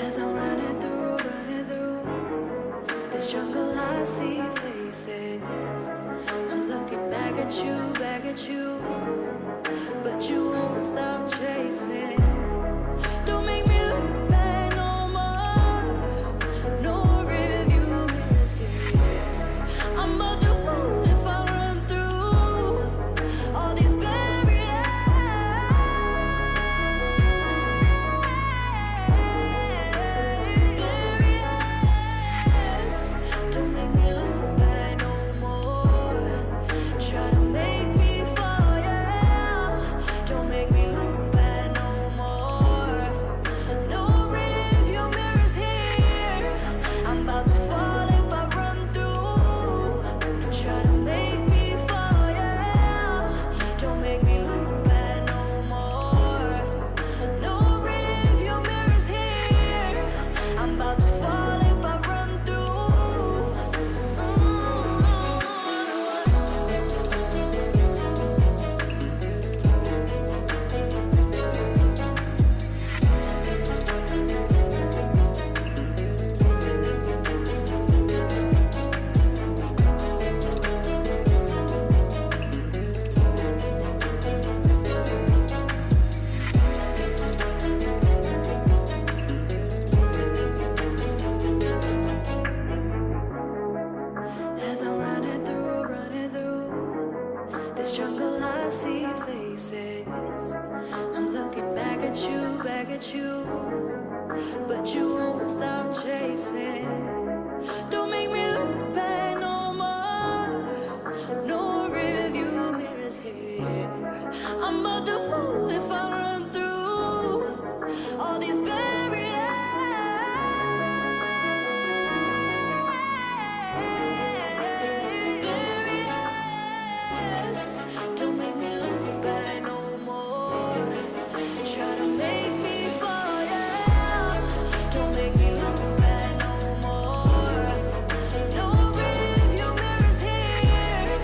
As I'm running through this jungle, I see faces. I'm looking back at you, but you won't stop chasing. Don't make me look back no more. No review mirrors here. I'm about to fall if I run through all these barriers. Don't make me look back no more. Try to make me fall, yeah. Don't make me look back no more. No rearview mirrors here. I'm about to fall if I run through. Try to make me fall, yeah. Don't make me look back no more. No rearview mirrors here. I'm about to fall if I run through. As I'm running through this jungle, I see faces. I'm looking back at you, but you won't stop chasing. Don't make me look back no more. No review mirrors here. I'm about to fall if I run through all these barriers. Don't make me look back no more. Try to make me fall, yeah. Don't make me look back no more. No review mirrors here.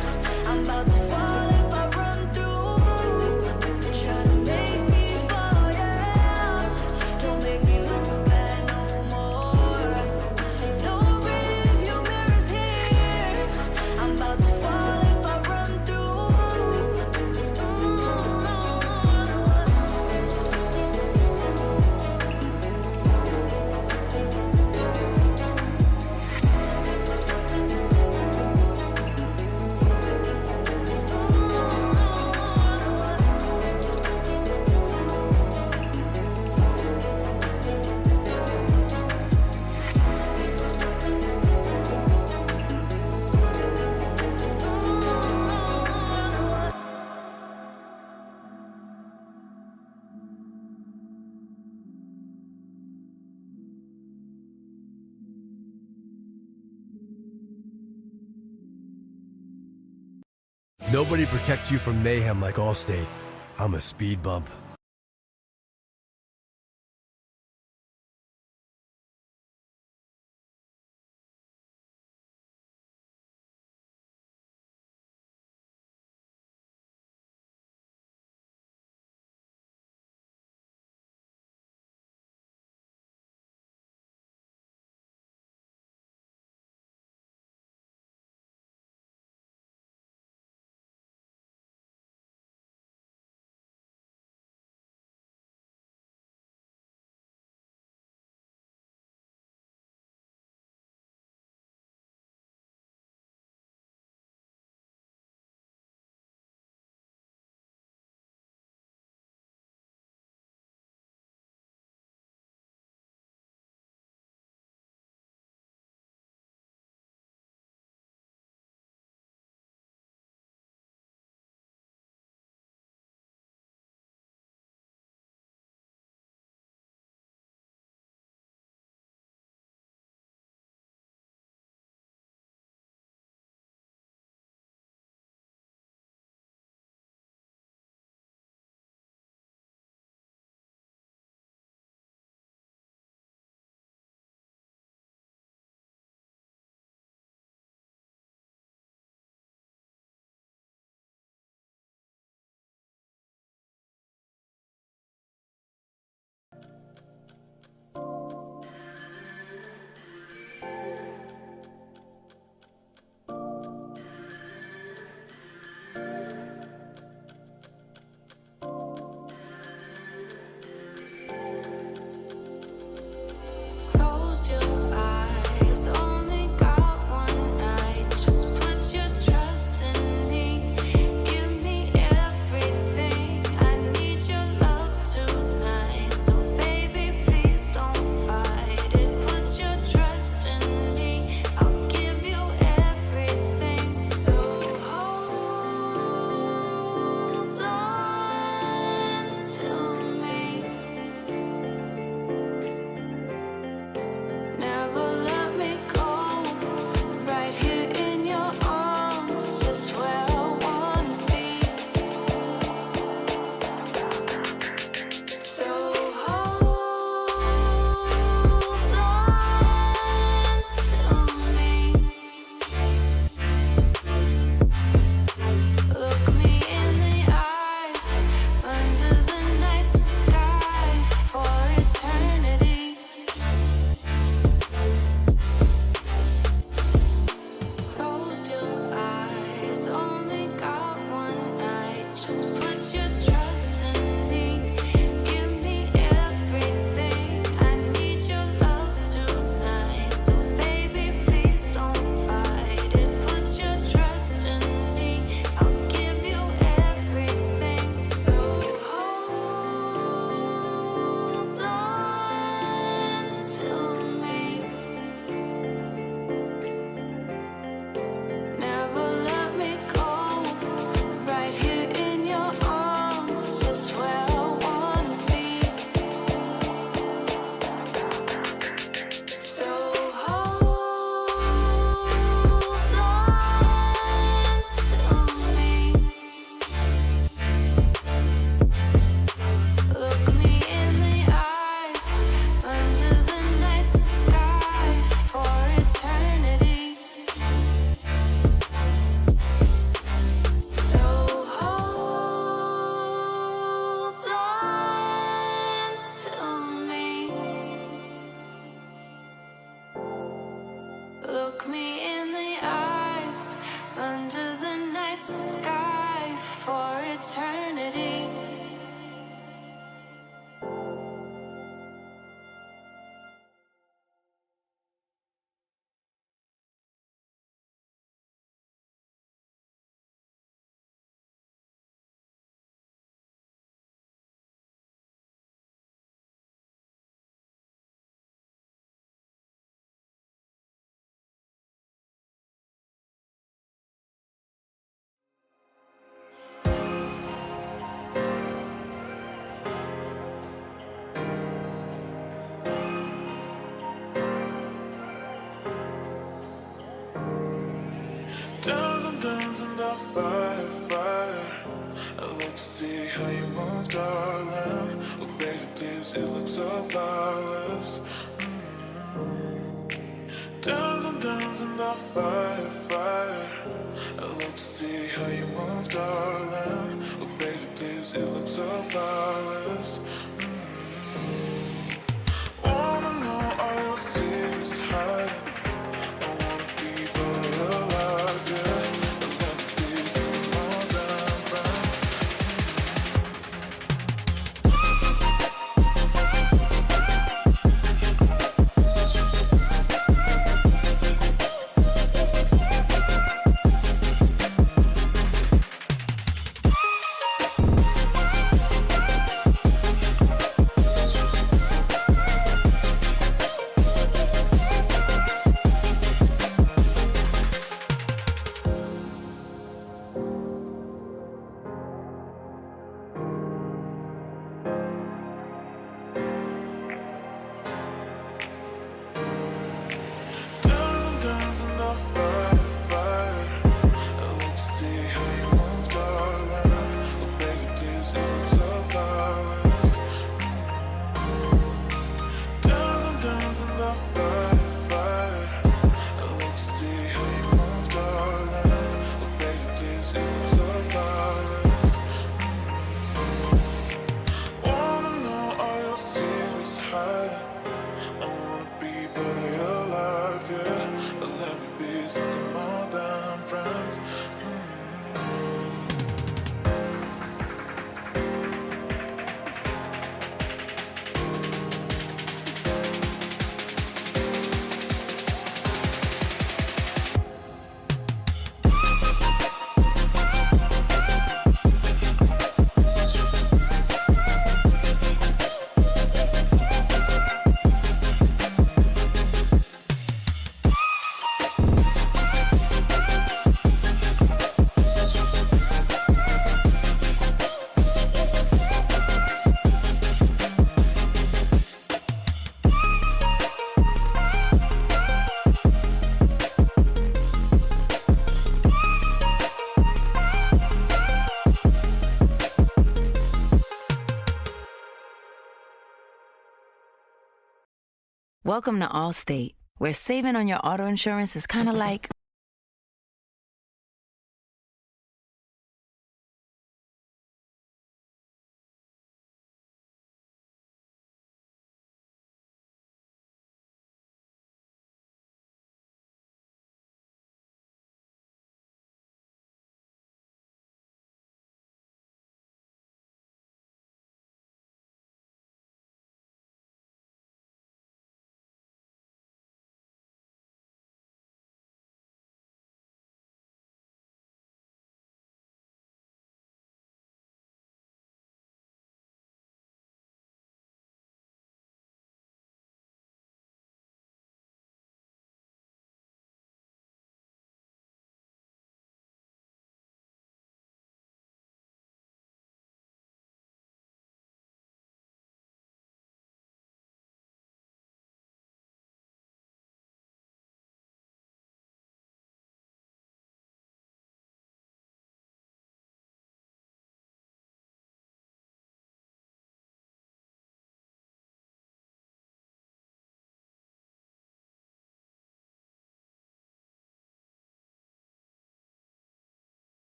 I'm about to fall if I run through. Try to make me fall, yeah. Don't make me look back no more. No review mirrors here. I'm about to fall if I run through. Nobody protects you from mayhem like Allstate. I'm a speed bump. fire, fire. I like to see how you move, darling. Oh baby, please, it looks so flawless. Dance and dance in the fire, fire. I like to see how you move, darling. Oh baby, please, it looks so flawless. Wanna know all your secrets hiding. I wanna be by your life, yeah. But let me be some more than friends. Dance in the fire, fire. I like to see how you move, darling. Oh baby, please, it looks so flawless. Dance in the fire, fire. I like to see how you move, darling. Oh baby, please, it looks so flawless. Wanna know all your secrets hiding. I wanna be part of your life, yeah. But let me be something more than friends. Welcome to Allstate, where saving on your auto insurance is kind of like...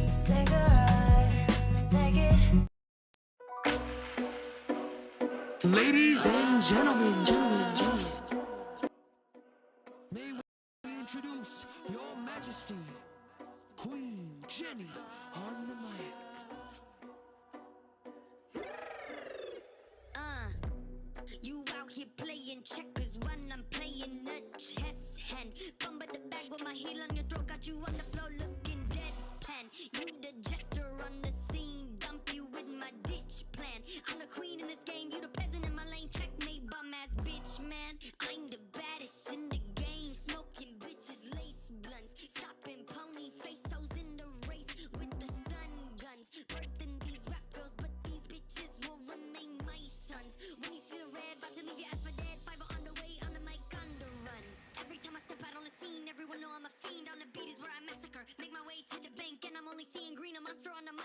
Let's take a ride, let's take it. Ladies and gentlemen, may we introduce Your Majesty, Queen Jenny on the mic. You out here playing checkers when I'm playing a chess hand. Come by the bag with my heel on your throat, got you on the floor looking deadpan. You the jester on the scene, dump you with my ditch plan. I'm the queen in this game, you the peasant in my lane.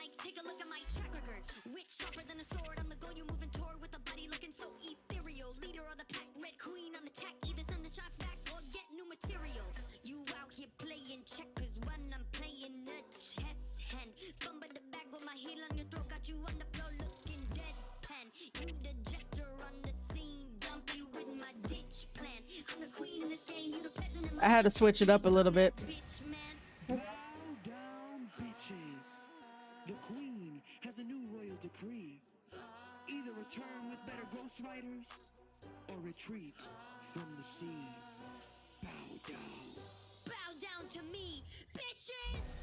mic, take a look at my track record. Witch sharper than a sword, I'm the goal you moving toward with a body looking so ethereal. Leader of the pack, red queen on the tack, either send the shots back or get new material. You out here playing checkers when I'm playing a chess hand. Fumble the bag with my heel on your throat, got you on the floor looking deadpan. You the jester on the scene, dump you with my ditch plan. I'm the queen in this game, you the peasant in my I had to switch it up a little bit. bitch, man. Bow down, bitches. The queen has a new royal decree. Either return with better ghostwriters or retreat from the sea. Bow down. Bow down to me, bitches!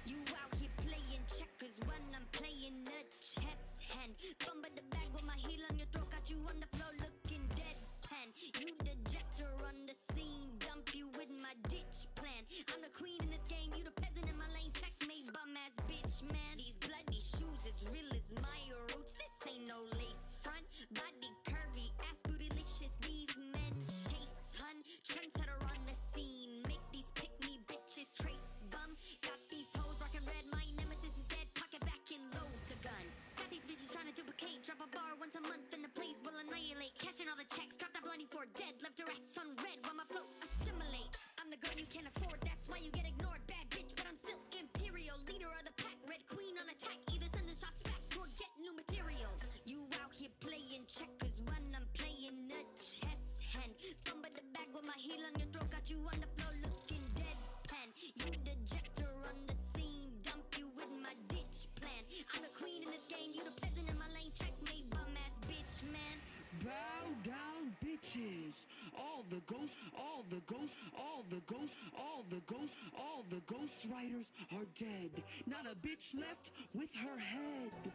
You out here playing checkers when I'm playing a chess hand. Fumble the bag with my heel on your throat, got you on the floor looking deadpan. You the jester on the scene, dump you with my ditch plan. I'm the queen in this game, you the peasant in my lane, checkmate, bum ass bitch, man. These bloody shoes as real as my roots, this ain't no lace front. Body curvy, ass bootylicious, these men chase, hun. Trendsetter on the scene, make these pick me bitches trace bum. Got these hoes rockin' red, my nemesis is dead, pocket back and load the gun. Got these bitches trying to duplicate, drop a bar once a month and the place will annihilate. Cashing all the checks, drop that bloody for dead, left her ass on red while my flow assimilates. I'm the girl you can't afford, that's why you get ignored, bad bitch, but I'm still imperial, leader of the pack, red queen on attack, either send the shots back or get new material. You out here playing checkers when I'm playing a chess hand. Fumble the bag with my heel on your throat, got you on the floor looking deadpan. You the jester on the scene, dump you with my ditch plan. I'm the queen in this game, you the peasant in my lane, checkmate, bum ass bitch, man. Bow down, bitches. All the ghosts, all the ghosts, all the ghosts, all the ghosts, all the ghost writers are dead. Not a bitch left with her head.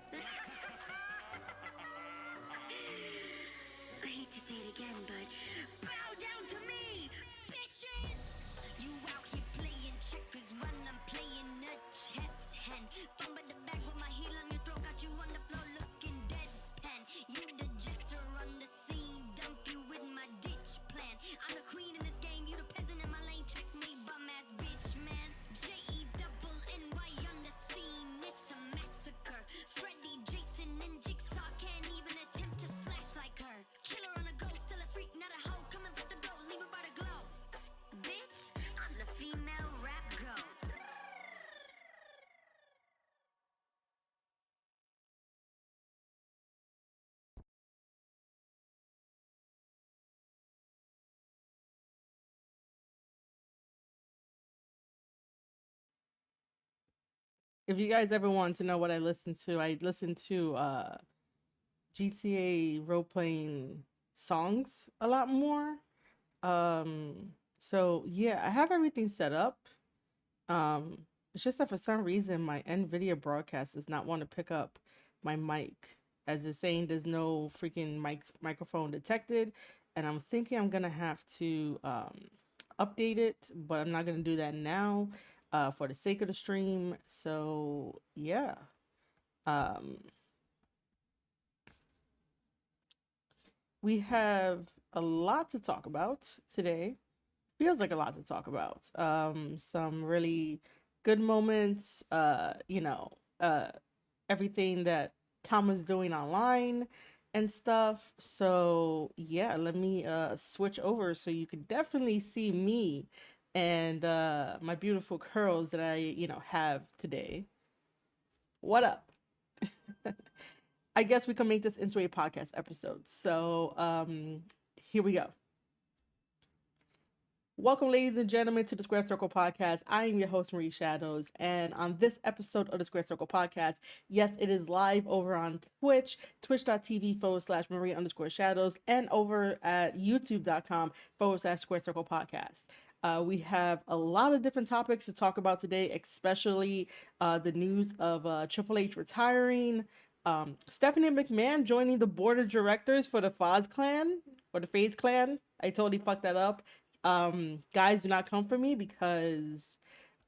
I hate to say it again, but bow down to me, bitches! You out here playing checkers when I'm playing a chess hand. Fumble the bag with my heel on your throat, got you on the floor looking deadpan. You the jester on the scene, dump you with my ditch plan. I'm the queen in this game, you the peasant in my lane, checkmate, bum ass bitch, man. J-E-double-N-Y on the scene, it's a massacre. Freddy, Jason, and Jigsaw can't even attempt to slash like her. Killer on a ghost, still a freak, not a hoe. Coming for the dough, leave her by the glow. Bitch, I'm the female rap goat. If you guys ever want to know what I listen to GTA role playing songs a lot more. So yeah, I have everything set up. It's just that for some reason my NVIDIA broadcast does not want to pick up my mic, as it's saying there's no freaking microphone detected, and I'm thinking I'm gonna have to update it, but I'm not gonna do that now for the sake of the stream. So yeah. We have a lot to talk about today. Feels like a lot to talk about. Some really good moments, everything that Tama's doing online and stuff. So yeah, let me switch over so you could definitely see me and my beautiful curls that I, have today. What up? I guess we can make this into a podcast episode. So here we go. Welcome, ladies and gentlemen, to the Square Circle Podcast. I am your host, Marie Shadows, and on this episode of the Square Circle Podcast, yes, it is live over on Twitch, twitch.tv/Marie_Shadows, and over at youtube.com/Square Circle Podcast. We have a lot of different topics to talk about today, especially the news of Triple H retiring, Stephanie McMahon joining the board of directors for the Faze clan, or the Faze clan. I totally fucked that up. Guys, do not come for me because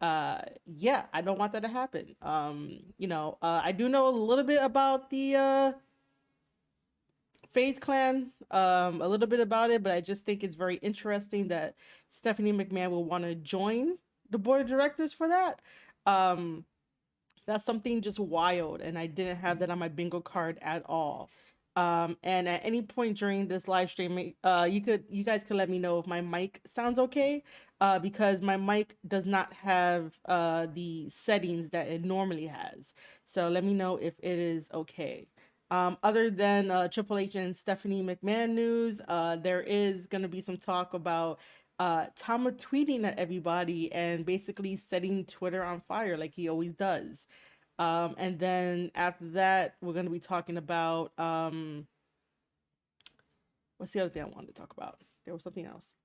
yeah, I don't want that to happen. I do know a little bit about the Faze clan, a little bit about it, but I just think it's very interesting that Stephanie McMahon will want to join the board of directors for that. That's something just wild, and I didn't have that on my bingo card at all. And at any point during this live stream, you guys could let me know if my mic sounds okay, because my mic does not have the settings that it normally has. So let me know if it is okay. Other than Triple H and Stephanie McMahon news, there is going to be some talk about Tama tweeting at everybody and basically setting Twitter on fire like he always does. And then after that, we're going to be talking about what's the other thing I wanted to talk about? There was something else.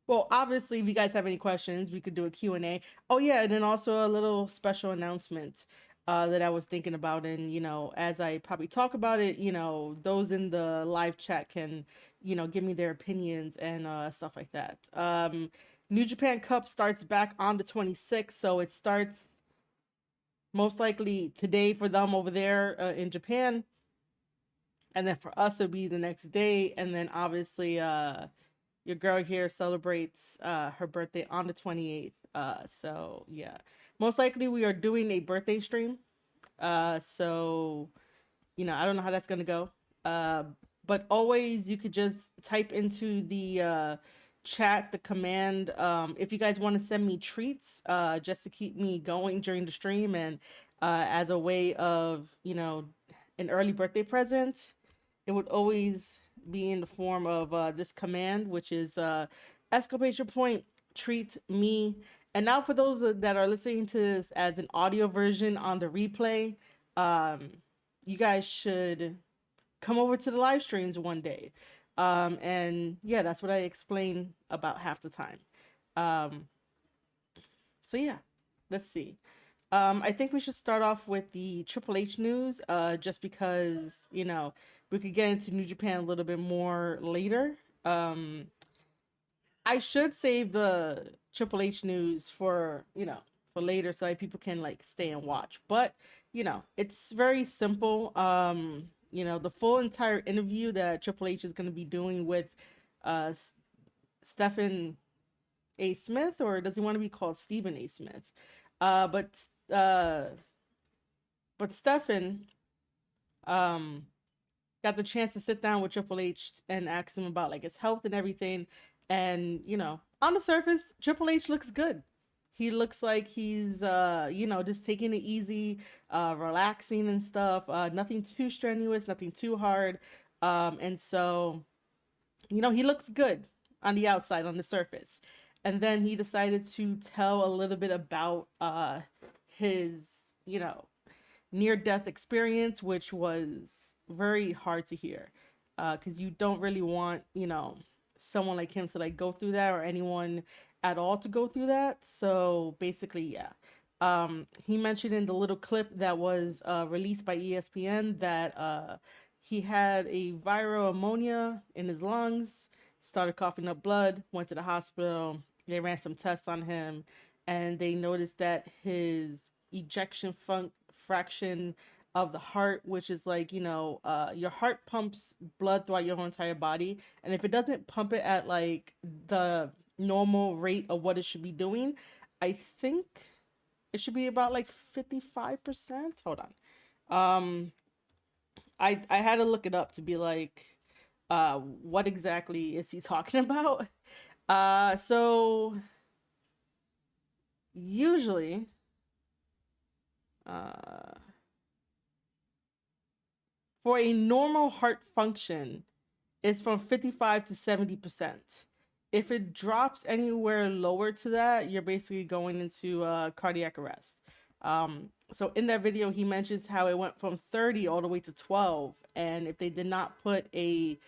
Well, obviously, if you guys have any questions, we could do a Q&A. Oh, yeah, and then also a little special announcement that I was thinking about. And, you know, as I probably talk about it, you know, those in the live chat can, you know, give me their opinions and stuff like that. New Japan Cup starts back on the 26th, so it starts most likely today for them over there in Japan. And then for us, it'll be the next day. And then obviously, your girl here celebrates her birthday on the 28th. So yeah, most likely we are doing a birthday stream. So, you know, I don't know how that's going to go. But always you could just type into the chat the command if you guys want to send me treats just to keep me going during the stream, and as a way of, you know, an early birthday present. It would always be in the form of this command, which is exclamation point treat me. And now for those that are listening to this as an audio version on the replay, you guys should come over to the live streams one day. And yeah, that's what I explain about half the time. So yeah, let's see. I think we should start off with the Triple H news, just because, you know, we could get into New Japan a little bit more later. I should save the Triple H news for, you know, for later so that people can like stay and watch. But, you know, it's very simple. You know, the full entire interview that Triple H is going to be doing with Stephen A. Smith, or does he want to be called Stephen A. Smith? But Stephen got the chance to sit down with Triple H and ask him about like his health and everything. And, you know, on the surface, Triple H looks good. He looks like he's, you know, just taking it easy, relaxing and stuff. Nothing too strenuous, nothing too hard. And so, you know, he looks good on the outside, on the surface. And then he decided to tell a little bit about his, you know, near-death experience, which was very hard to hear, because you don't really want, you know, someone like him to like go through that, or anyone at all to go through that. So basically, yeah. He mentioned in the little clip that was released by ESPN that he had a viral pneumonia in his lungs, started coughing up blood, went to the hospital. They ran some tests on him, and they noticed that his ejection fraction of the heart, which is like, you know, your heart pumps blood throughout your whole entire body, and if it doesn't pump it at like the normal rate of what it should be doing, I think it should be about like 55%. Hold on. I had to look it up to be like, what exactly is he talking about? So usually, for a normal heart function, it's from 55 to 70%. If it drops anywhere lower to that, you're basically going into cardiac arrest. So in that video, he mentions how it went from 30 all the way to 12. And if they did not put a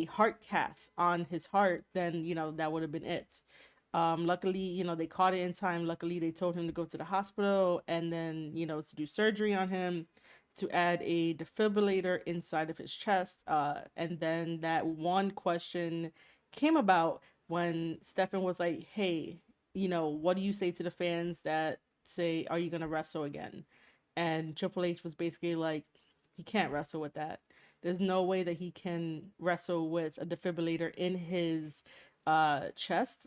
heart cath on his heart, then, you know, that would have been it. Luckily, you know, they caught it in time. Luckily, they told him to go to the hospital and then, you know, to do surgery on him, to add a defibrillator inside of his chest. And then that one question came about when Stephen was like, hey, you know, what do you say to the fans that say, are you going to wrestle again? And Triple H was basically like, he can't wrestle with that. There's no way that he can wrestle with a defibrillator in his chest.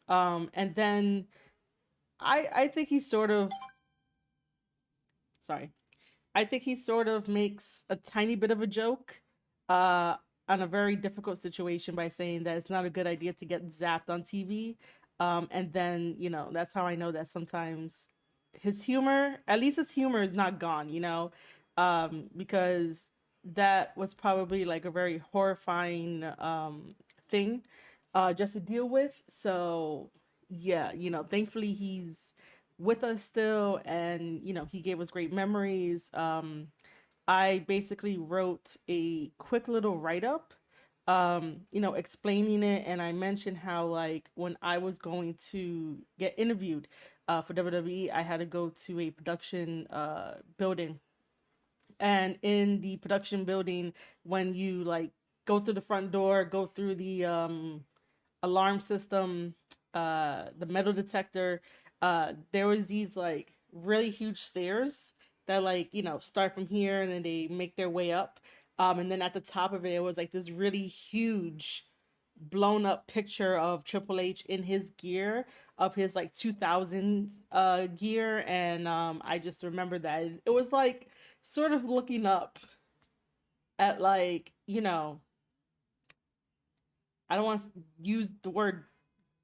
And then I think he sort of, sorry, I think he sort of makes a tiny bit of a joke uh, on a very difficult situation by saying that it's not a good idea to get zapped on TV. And then, that's how I know that sometimes his humor, at least his humor, is not gone, because that was probably like a very horrifying thing just to deal with. So, yeah, thankfully he's with us still, and he gave us great memories. I basically wrote a quick little write-up, explaining it, and I mentioned how, like, when I was going to get interviewed for WWE, I had to go to a production building, and in the production building, when you like go through the front door, go through the alarm system, the metal detector, there was these like really huge stairs that, like, start from here and then they make their way up. And then at the top of it, it was like this really huge blown up picture of Triple H in his gear, of his like 2000s gear. And I just remember that it was like sort of looking up at, like, I don't want to use the word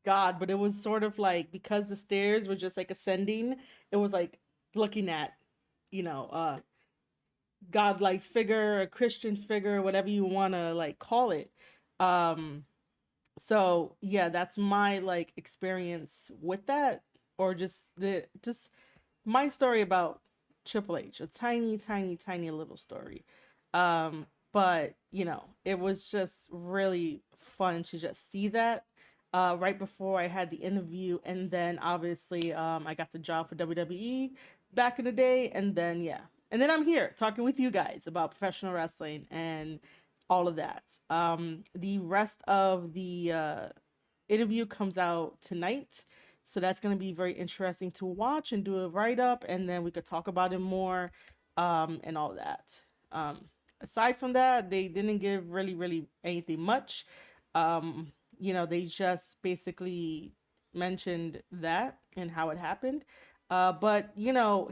God, but it was sort of like, because the stairs were just like ascending, it was like looking at, godlike figure, a Christian figure, whatever you want to like call it. Um, so yeah, that's my like experience with that, or just my story about Triple H, a tiny, tiny, tiny little story. But it was just really fun to just see that right before I had the interview, and then obviously I got the job for WWE back in the day, and then yeah, and then I'm here talking with you guys about professional wrestling and all of that. The rest of the interview comes out tonight. So that's going to be very interesting to watch and do a write up, and then we could talk about it more and all that. Aside from that, they didn't give really, really anything much. They just basically mentioned that and how it happened. But,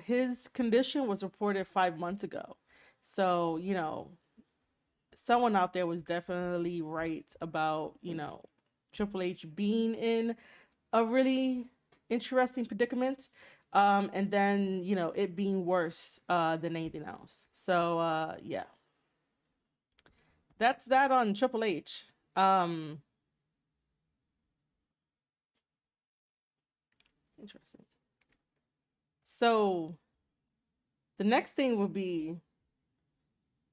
his condition was reported 5 months ago. So, someone out there was definitely right about, Triple H being in a really interesting predicament. And then, it being worse than anything else. So, yeah. That's that on Triple H. Interesting. So, the next thing will be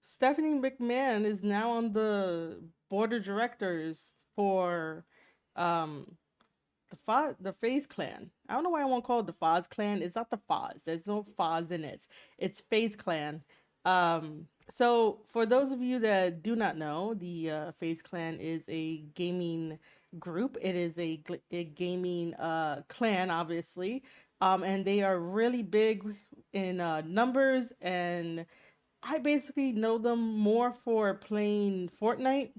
Stephanie McMahon is now on the board of directors for the Faze clan. I don't know why I won't call it the Faze clan. It's not the Faze. There's no Faze in it. It's Faze clan. So for those of you that do not know, the Faze clan is a gaming group. It is a gaming clan, obviously. And they are really big in numbers, and I basically know them more for playing Fortnite.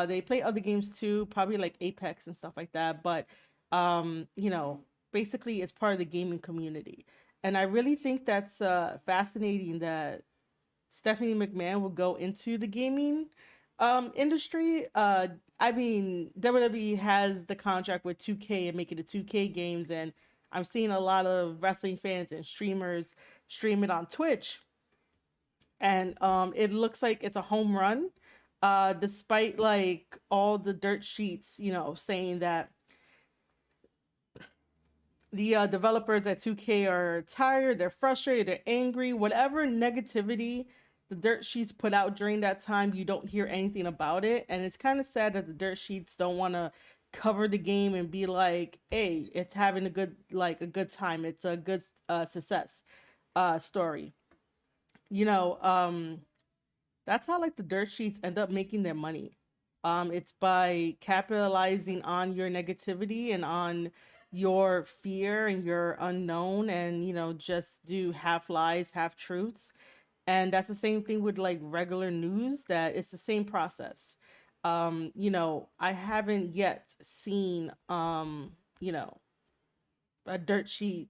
They play other games too, probably like Apex and stuff like that. But basically it's part of the gaming community. And I really think that's fascinating that Stephanie McMahon will go into the gaming industry. I mean, WWE has the contract with 2K and making the 2K games, and I'm seeing a lot of wrestling fans and streamers stream it on Twitch, and it looks like it's a home run, despite like all the dirt sheets, saying that the developers at 2K are tired, they're frustrated, they're angry, whatever negativity the dirt sheets put out during that time, you don't hear anything about it. And it's kind of sad that the dirt sheets don't want to cover the game and be like, hey, it's having a good time, it's a good success story. That's how like the dirt sheets end up making their money. It's by capitalizing on your negativity and on your fear and your unknown, and just do half lies, half truths. And that's the same thing with like regular news, that it's the same process. I haven't yet seen a dirt sheet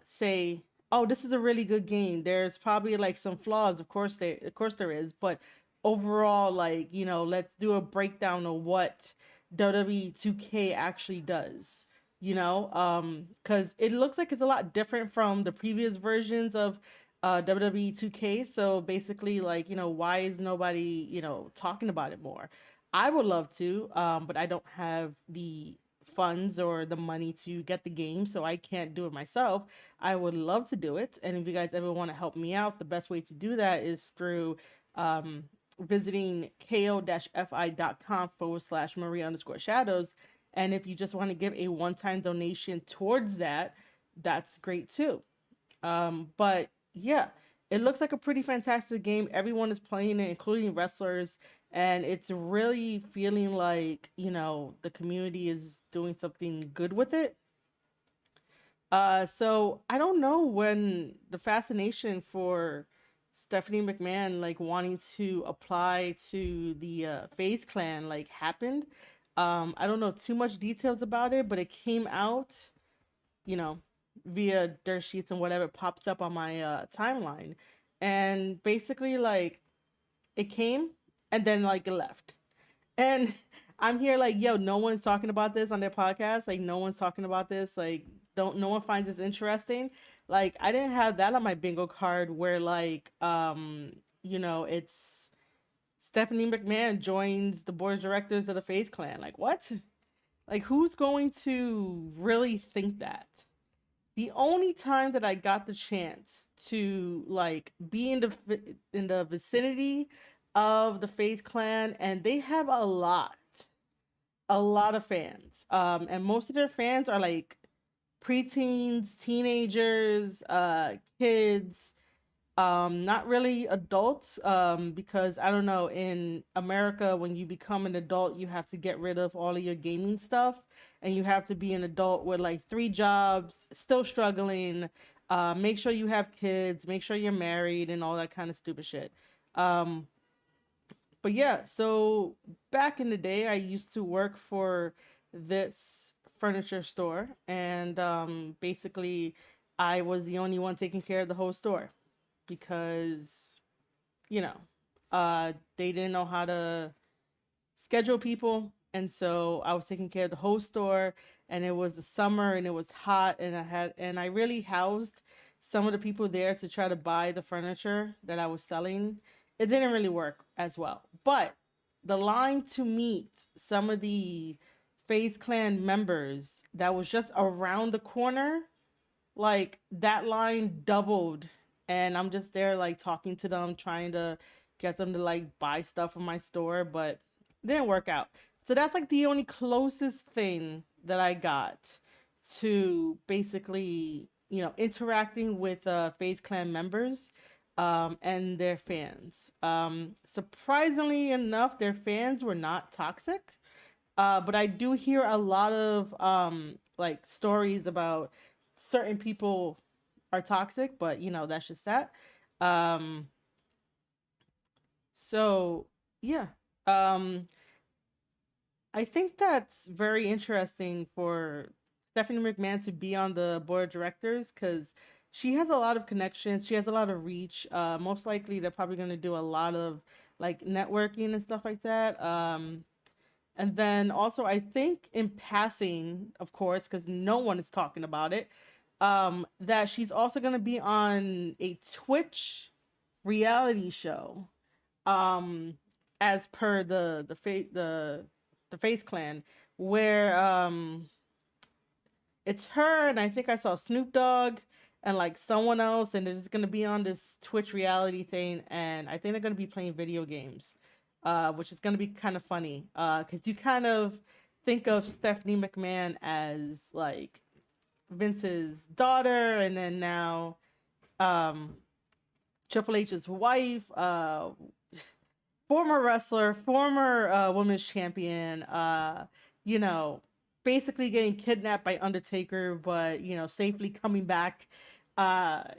say, oh, this is a really good game. There's probably like some flaws, of course there is, but overall, like, you know, let's do a breakdown of what WWE 2K actually does. You know, because it looks like it's a lot different from the previous versions of WWE 2K. So basically, like, you know, why is nobody, you know, talking about it more? I would love to, but I don't have the funds or the money to get the game, so I can't do it myself. I would love to do it, and if you guys ever want to help me out, the best way to do that is through visiting ko-fi.com/Maria_shadows. And if you just want to give a one-time donation towards that, that's great too. But yeah, it looks like a pretty fantastic game. Everyone is playing it, including wrestlers, and it's really feeling like, you know, the community is doing something good with it. So I don't know when the fascination for Stephanie McMahon like wanting to apply to the Faze clan like happened. I don't know too much details about it, but it came out, you know, via dirt sheets and whatever pops up on my timeline. And basically like it came and then like it left. And I'm here like, yo, no one's talking about this on their podcast. Like no one's talking about this. Like no one finds this interesting. Like I didn't have that on my bingo card where like you know, it's Stephanie McMahon joins the board of directors of the Faze clan. Like what? Like who's going to really think that? The only time that I got the chance to like be in the vicinity of the Faze clan, and they have a lot of fans. And most of their fans are like preteens, teenagers, kids, not really adults, because I don't know, in America when you become an adult you have to get rid of all of your gaming stuff, and you have to be an adult with like 3 jobs, still struggling, make sure you have kids, make sure you're married, and all that kind of stupid shit. But yeah, so back in the day I used to work for this furniture store, and basically I was the only one taking care of the whole store because, you know, they didn't know how to schedule people, and so I was taking care of the whole store, and it was the summer and it was hot, and I really housed some of the people there to try to buy the furniture that I was selling. It didn't really work as well, but the line to meet some of the Faze clan members that was just around the corner, like that line doubled, and I'm just there like talking to them, trying to get them to like buy stuff from my store, but it didn't work out. So that's like the only closest thing that I got to basically, you know, interacting with Faze clan members and their fans. Surprisingly enough, their fans were not toxic. But I do hear a lot of like stories about certain people are toxic, but you know, that's just that. Um, so yeah. I think that's very interesting for Stephanie McMahon to be on the board of directors because she has a lot of connections. She has a lot of reach. Most likely, they're probably going to do a lot of like networking and stuff like that. And then also, I think in passing, of course, because no one is talking about it, that she's also going to be on a Twitch reality show, as per the Faze clan, where it's her and I think I saw Snoop Dogg and like someone else, and they're just gonna be on this Twitch reality thing, and I think they're gonna be playing video games, which is gonna be kind of funny, because you kind of think of Stephanie McMahon as like Vince's daughter, and then now Triple H's wife, former wrestler, former women's champion, you know, basically getting kidnapped by Undertaker, but you know, safely coming back, and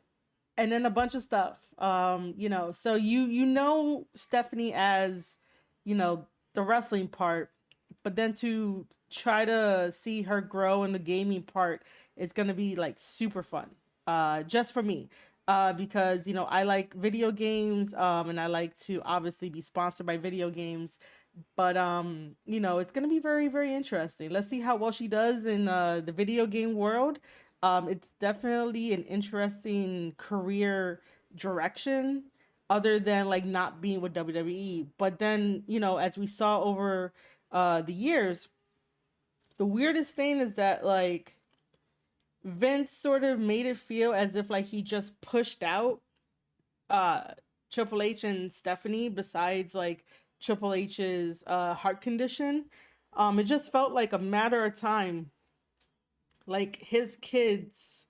then a bunch of stuff. You know, so you know Stephanie as, you know, the wrestling part, but then to try to see her grow in the gaming part it's gonna be like super fun. Just for me. Because you know I like video games, and I like to obviously be sponsored by video games. But you know, it's gonna be very, very interesting. Let's see how well she does in the video game world. It's definitely an interesting career direction, other than like not being with WWE. But then, you know, as we saw over the years, the weirdest thing is that like Vince sort of made it feel as if like he just pushed out uh Triple H and Stephanie, besides like Triple H's heart condition. It just felt like a matter of time. Like his kids,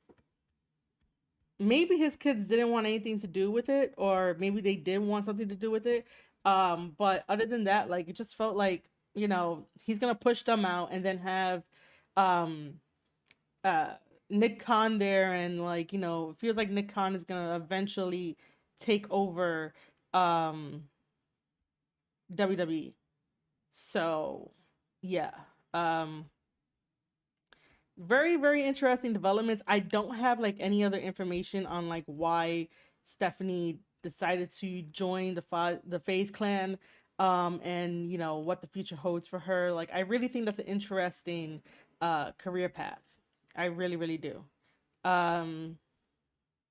maybe his kids didn't want anything to do with it, or maybe they did want something to do with it. But other than that, like it just felt like, you know, he's gonna push them out and then have um uh Nick Khan there, and like, you know, it feels like Nick Khan is gonna eventually take over WWE. So yeah. Um Very, very interesting developments. I don't have like any other information on like why Stephanie decided to join the Faze clan, and you know what the future holds for her. Like I really think that's an interesting career path. I really, really do. Um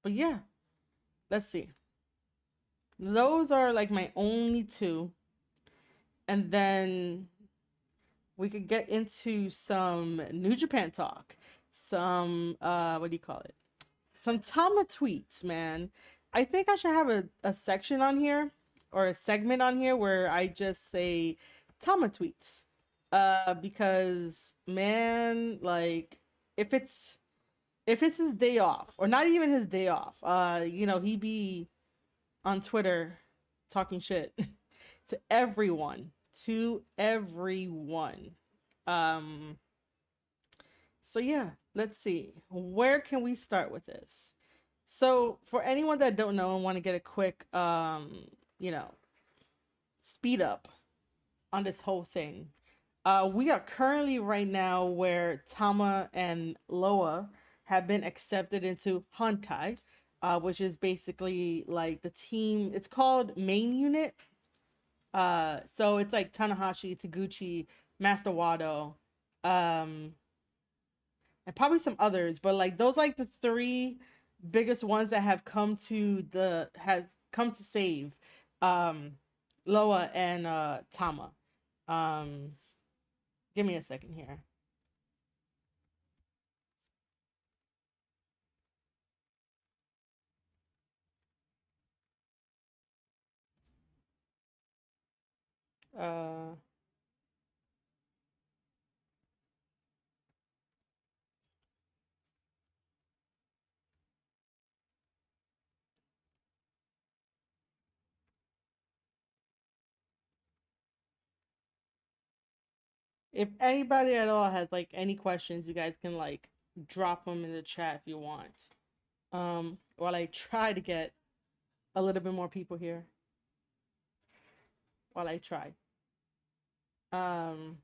but yeah, let's see. Those are like my only two. And then we could get into some New Japan talk. Some what do you call it? Some Tama tweets, man. I think I should have a section on here, or a segment on here, where I just say Tama tweets. Because man, like if it's if it's his day off, or not even his day off, you know, he be on Twitter talking shit to everyone, to everyone. Um, so yeah, let's see. Where can we start with this? So for anyone that don't know and want to get a quick you know, speed up on this whole thing. We are currently right now where Tama and Loa have been accepted into Hantai, which is basically like the team. It's called main unit. So it's like Tanahashi, Taguchi, Master Wado, um, and probably some others, but like those like the three biggest ones that have come to the has come to save um Loa and Tama. Um, give me a second here. Uh, if anybody at all has like any questions, you guys can like drop them in the chat if you want. While I try to get a little bit more people here. While I try. Um,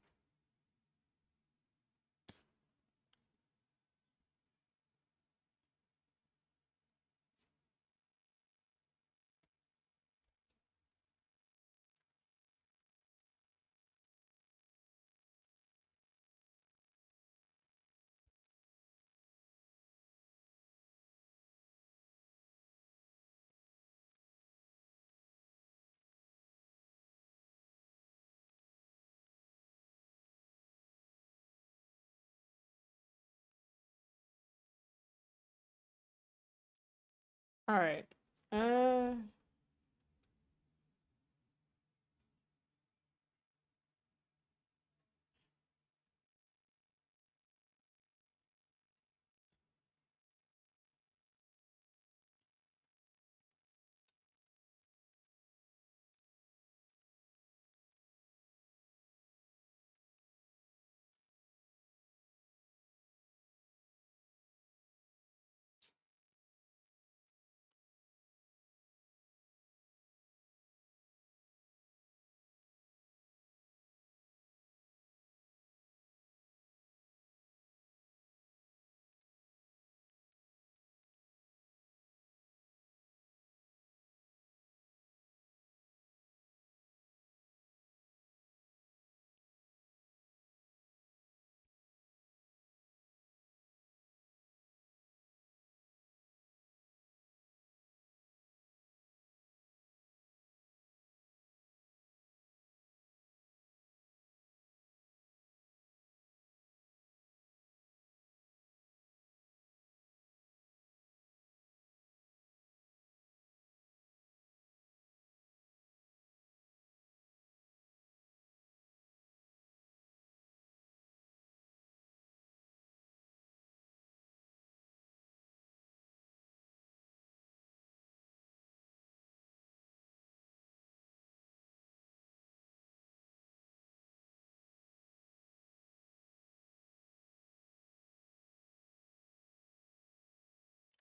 all right. Uh,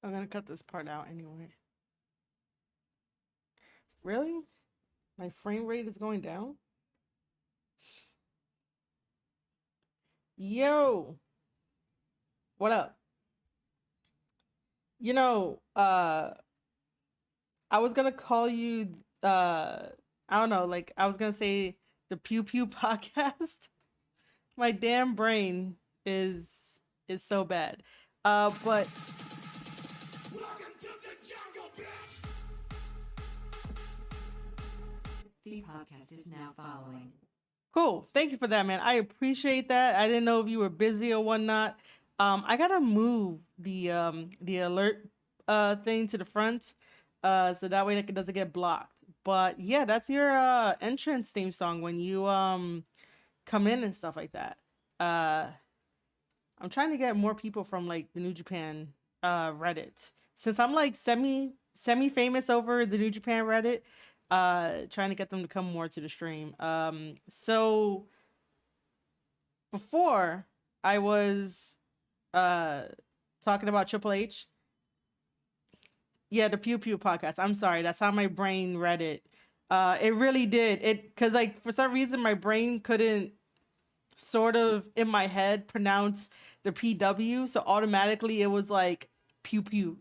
I'm gonna cut this part out anyway. Really? My frame rate is going down? Yo, what up? You know, I was gonna call you I don't know, like I was gonna say the Pew Pew podcast. My damn brain is is so bad. But The podcast is now following. cool. Thank you for that, man. I appreciate that. I didn't know if you were busy or whatnot. I gotta move the alert thing to the front, so that way it doesn't get blocked. But yeah, that's your entrance theme song when you come in and stuff like that. Uh, I'm trying to get more people from like the New Japan Reddit, since I'm like semi famous over the New Japan Reddit. Trying to get them to come more to the stream. So before I was talking about Triple H. Yeah, the Pew Pew podcast. I'm sorry, that's how my brain read it. It really did. It because like for some reason my brain couldn't sort of in my head pronounce the PW, so automatically it was like pew pew.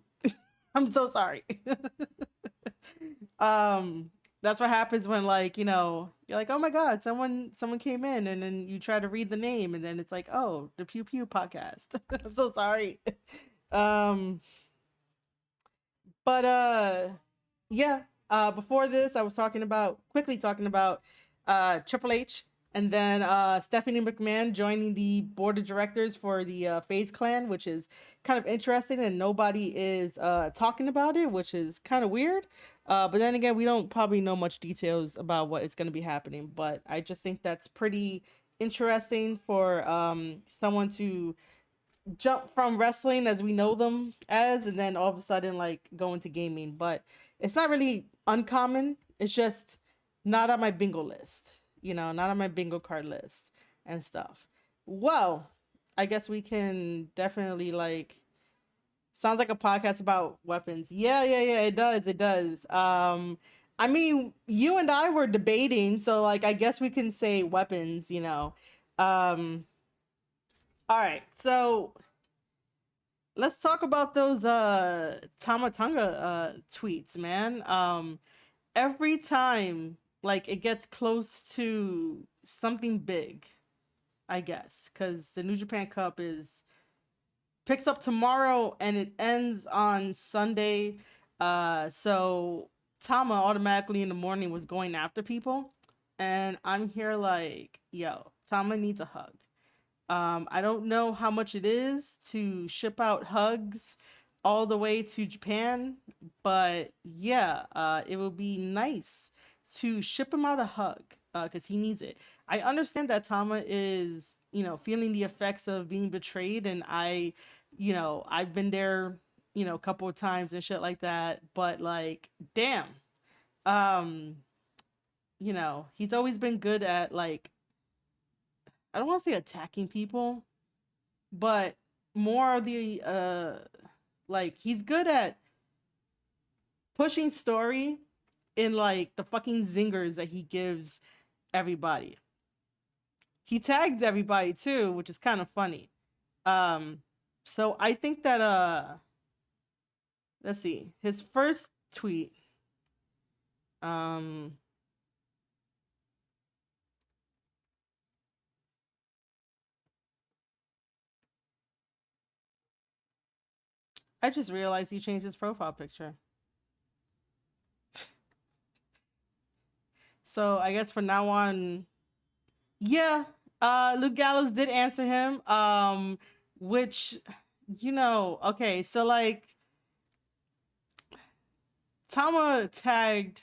I'm so sorry. That's what happens when like, you know, you're like, oh my god, someone came in, and then you try to read the name and then it's like, oh, the Pew Pew podcast. I'm so sorry. Um but yeah, before this I was quickly talking about Triple H, and then Stephanie McMahon joining the board of directors for the Faze clan, which is kind of interesting, and nobody is talking about it, which is kind of weird. But then again, we don't probably know much details about what is going to be happening, but I just think that's pretty interesting for someone to jump from wrestling as we know them as, and then all of a sudden like go into gaming. But it's not really uncommon. It's just not on my bingo list, you know, not on my bingo card list and stuff. Well, I guess we can definitely like, sounds like a podcast about weapons. Yeah, it does. It does. I mean, you and I were debating, so like I guess we can say weapons, you know. All right. So, let's talk about those Tama Tonga tweets, man. Every time like it gets close to something big, I guess, cuz the New Japan Cup picks up tomorrow and it ends on Sunday. So Tama automatically in the morning was going after people, and I'm here like, yo, Tama needs a hug. I don't know how much it is to ship out hugs all the way to Japan, but yeah, it would be nice to ship him out a hug because he needs it. I understand that Tama is, you know, feeling the effects of being betrayed, and you know, I've been there, you know, a couple of times and shit like that, but like, damn, um, you know, he's always been good at like, I don't want to say attacking people, but more of the like he's good at pushing story in like the fucking zingers that he gives everybody. He tags everybody too, which is kind of funny. So I think that let's see. His first tweet I just realized he changed his profile picture. So I guess from now on, yeah, Luke Gallows did answer him. Which, you know, okay, so like Tama tagged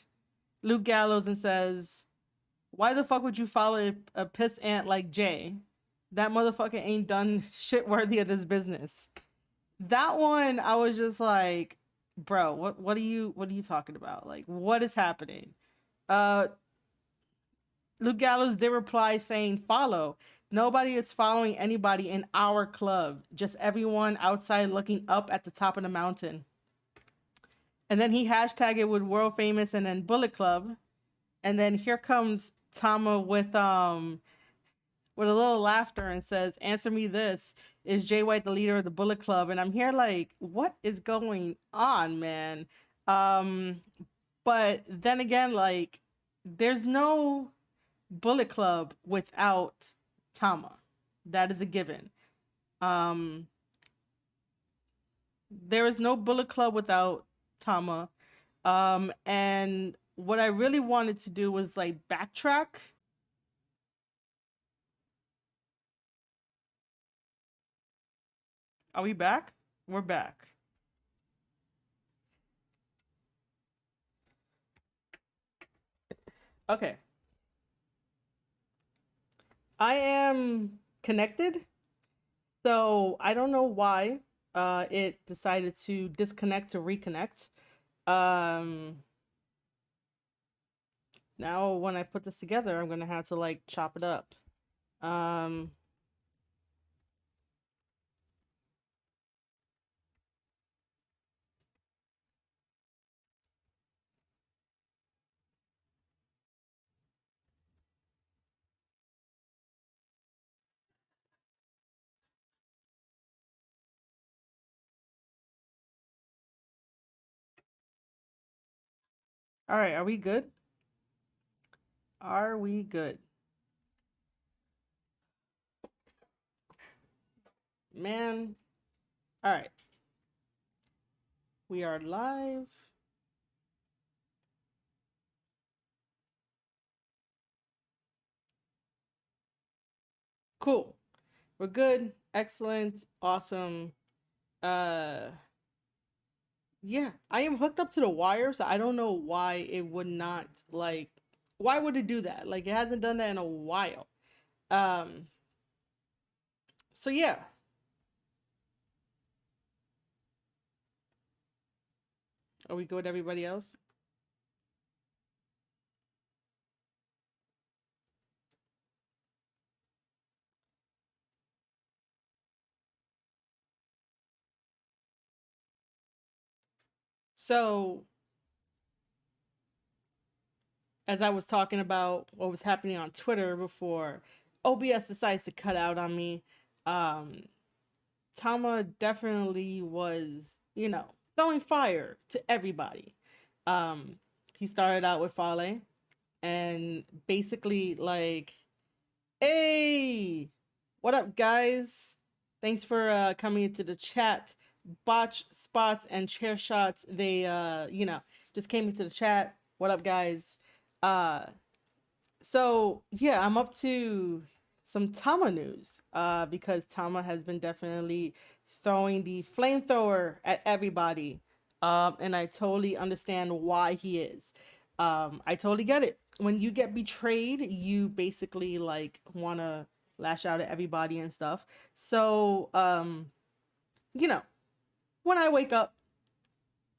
Luke Gallows and says, why the fuck would you follow a piss ant like Jay? That motherfucker ain't done shit worthy of this business. That one, I was just like, bro, what are you talking about? Like, what is happening? Luke Gallows did reply saying follow. Nobody is following anybody in our club. Just everyone outside looking up at the top of the mountain. And then he hashtagged it with World Famous and then Bullet Club. And then here comes Tama with a little laughter and says, "Answer me this. Is Jay White the leader of the Bullet Club?" And I'm here like, what is going on, man? But then again, like, there's no Bullet Club without Tama. That is a given. There is no Bullet Club without Tama. And what I really wanted to do was like backtrack. Are we back? We're back. Okay. I am connected, so I don't know why it decided to disconnect to reconnect. Now when I put this together, I'm gonna have to like chop it up. All right, are we good? Are we good? Man. All right. We are live. Cool. We're good. Excellent. Awesome. Yeah, I am hooked up to the wire, so I don't know why it would not like why would it do that? Like it hasn't done that in a while. Um so yeah. Are we good with everybody else? So as I was talking about what was happening on Twitter before OBS decides to cut out on me, Tama definitely was, throwing fire to everybody. He started out with Fale and basically like, "Hey, what up, guys? Thanks for coming into the chat. Botch spots and chair shots. They just came into the chat. What up, guys? So yeah, I'm up to some Tama news. Because Tama has been definitely throwing the flamethrower at everybody. And I totally understand why he is. I totally get it. When you get betrayed, you basically like want to lash out at everybody and stuff. So, when I wake up,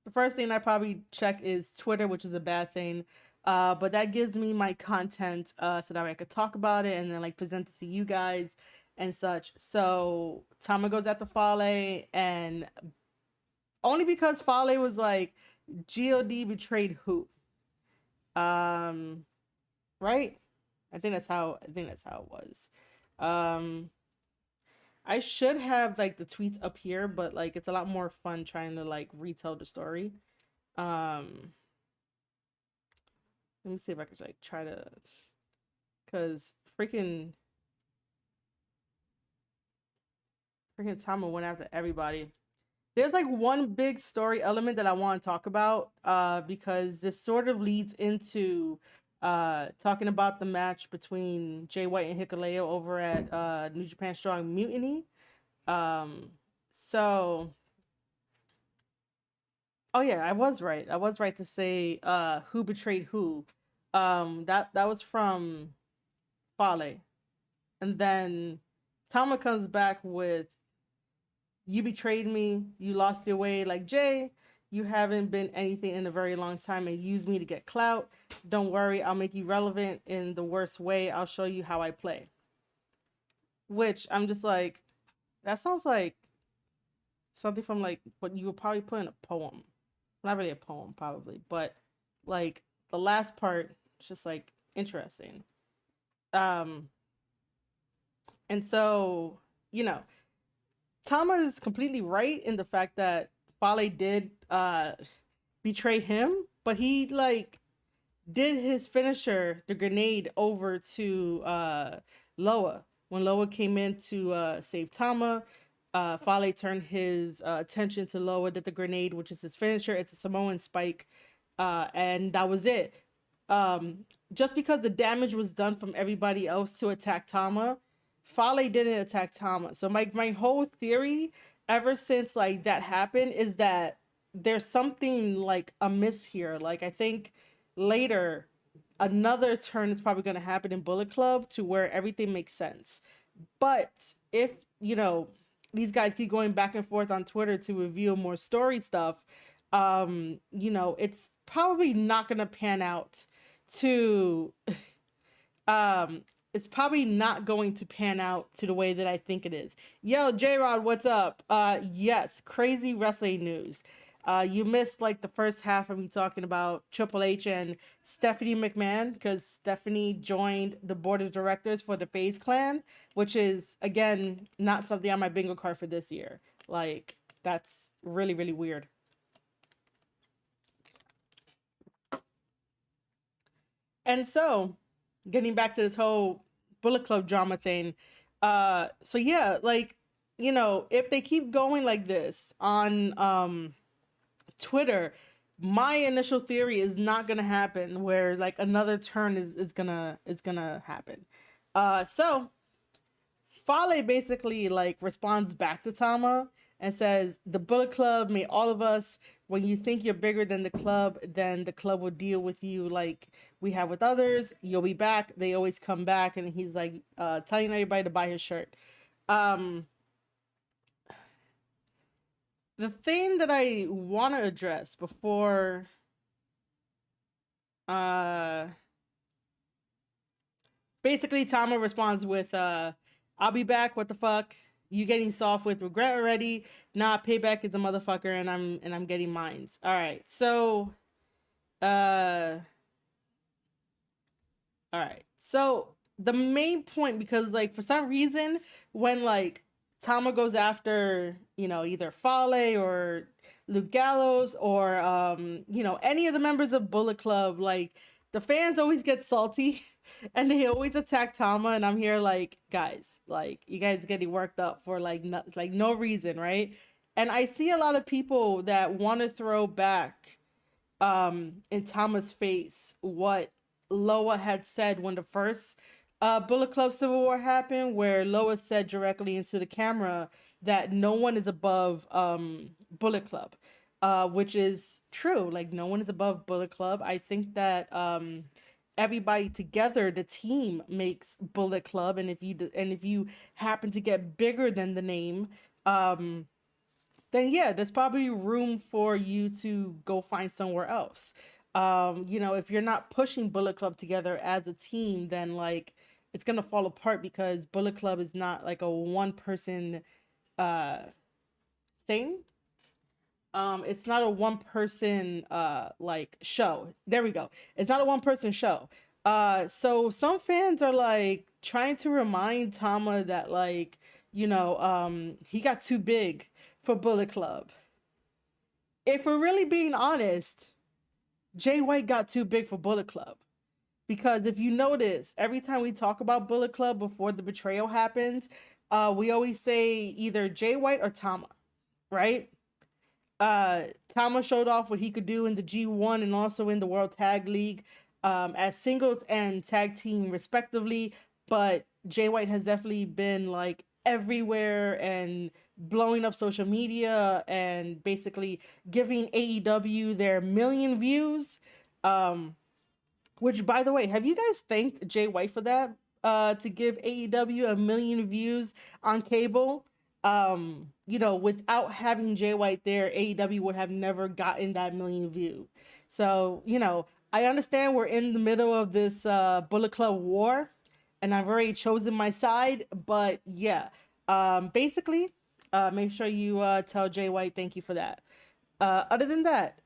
the first thing I probably check is Twitter, which is a bad thing. But that gives me my content so that I could talk about it and then like present it to you guys and such. So Tama goes after Fale, and only because Fale was like, "God betrayed who?" Right? I think that's how it was. I should have like the tweets up here, but like it's a lot more fun trying to like retell the story. Let me see if I could like try to, cause freaking Tama went after everybody. There's like one big story element that I want to talk about, because this sort of leads into talking about the match between Jay White and Hikuleo over at New Japan Strong Mutiny. So oh yeah, I was right. I was right to say who betrayed who. That was from Fale. And then Tama comes back with, "You betrayed me, you lost your way. Like, Jay, you haven't been anything in a very long time and used me to get clout. Don't worry, I'll make you relevant in the worst way. I'll show you how I play." which I'm just like, that sounds like something from like what you would probably put in a poem. Not really a poem, probably, but like the last part is just like interesting. Um, and so, you know, Tama is completely right in the fact that Fale did betray him, but he like did his finisher, the grenade, over to Loa. When Loa came in to save Tama, Fale turned his attention to Loa, did the grenade, which is his finisher. It's a Samoan spike, and that was it. Just because the damage was done from everybody else to attack Tama, Fale didn't attack Tama. So my whole theory ever since like that happened is that there's something like amiss here. Like I think later another turn is probably going to happen in Bullet Club to where everything makes sense. But if, you know, these guys keep going back and forth on Twitter to reveal more story stuff, you know, it's probably not going to pan out to it's probably not going to pan out to the way that I think it is. Yo, J-Rod, what's up? Yes, crazy wrestling news. You missed like the first half of me talking about Triple H and Stephanie McMahon, because Stephanie joined the board of directors for the Faze Clan, which is, again, not something on my bingo card for this year. Like, that's really, really weird. And so, getting back to this whole Bullet Club drama thing, so yeah, like, you know, if they keep going like this on Twitter, my initial theory is not gonna happen where like another turn is gonna happen. So Fale basically like responds back to Tama and says, the Bullet Club made all of us. When you think you're bigger than the club, then the club will deal with you like we have with others. You'll be back. They always come back. And he's like telling everybody to buy his shirt. The thing that I want to address before basically Tama responds with I'll be back, what the fuck? You getting soft with regret already? Nah, payback is a motherfucker and I'm getting mines. All right. So all right. So the main point, because like for some reason when like Tama goes after, you know, either Fale or Luke Gallows or you know, any of the members of Bullet Club, like the fans always get salty and they always attack Tama, and I'm here like, guys, like you guys getting worked up for like no reason, right? And I see a lot of people that want to throw back in Tama's face what Loa had said when the first Bullet Club Civil War happened, where Loa said directly into the camera that no one is above Bullet Club, which is true. Like no one is above Bullet Club. I think that everybody together, the team, makes Bullet Club, and if you happen to get bigger than the name, then yeah, there's probably room for you to go find somewhere else. You know, if you're not pushing Bullet Club together as a team, then like it's gonna fall apart, because Bullet Club is not like a one person thing. It's not a one person like show. There we go. It's not a one person show. So some fans are like trying to remind Tama that like, you know, he got too big for Bullet Club. If we're really being honest, Jay White got too big for Bullet Club. Because if you notice, every time we talk about Bullet Club before the betrayal happens, we always say either Jay White or Tama, right? Tama showed off what he could do in the G1 and also in the World Tag League as singles and tag team respectively, but Jay White has definitely been like everywhere and blowing up social media and basically giving AEW their million views. Which, by the way, have you guys thanked Jay White for that? To give AEW a million views on cable? You know, without having Jay White there, AEW would have never gotten that million view. So, you know, I understand we're in the middle of this Bullet Club war, and I've already chosen my side. But yeah, basically, make sure you tell Jay White thank you for that. Other than that,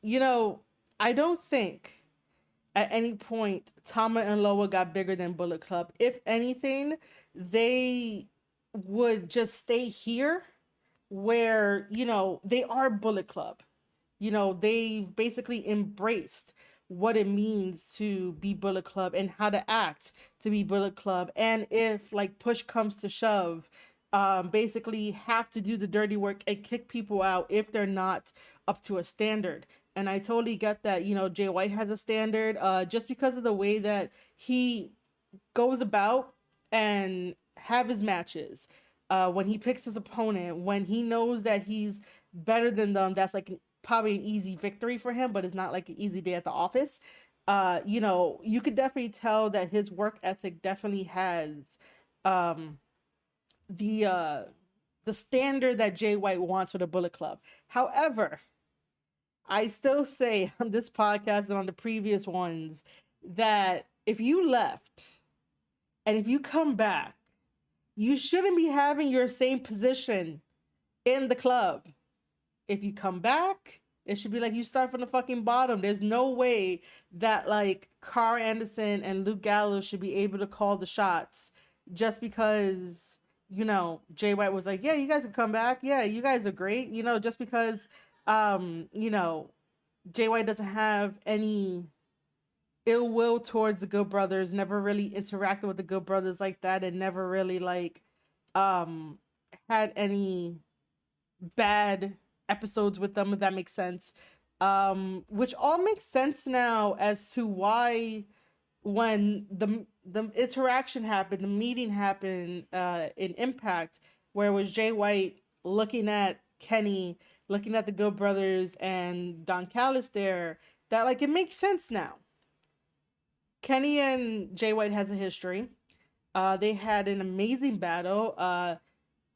you know, I don't think at any point Tama and Loa got bigger than Bullet Club. If anything, they would just stay here where, you know, they are Bullet Club. You know, they basically embraced what it means to be Bullet Club and how to act to be Bullet Club. And if like push comes to shove, basically have to do the dirty work and kick people out if they're not up to a standard. And I totally get that, you know, Jay White has a standard, just because of the way that he goes about and have his matches. When he picks his opponent, when he knows that he's better than them, that's like probably an easy victory for him, but it's not like an easy day at the office. You know, you could definitely tell that his work ethic definitely has um, the standard that Jay White wants for the Bullet Club. However, I still say on this podcast and on the previous ones that if you left and if you come back, you shouldn't be having your same position in the club. If you come back, it should be like you start from the fucking bottom. There's no way that like Carl Anderson and Luke Gallows should be able to call the shots just because, you know, Jay White was like, yeah, you guys can come back. Yeah, you guys are great. You know, just because, you know, Jay White doesn't have any ill will towards the Good Brothers, never really interacted with the Good Brothers like that, and never really like had any bad episodes with them, if that makes sense. Which all makes sense now as to why when the interaction happened, the meeting happened in Impact, where it was Jay White looking at Kenny, looking at the Good Brothers and Don Callis there, that like it makes sense now. Kenny and Jay White has a history. They had an amazing battle.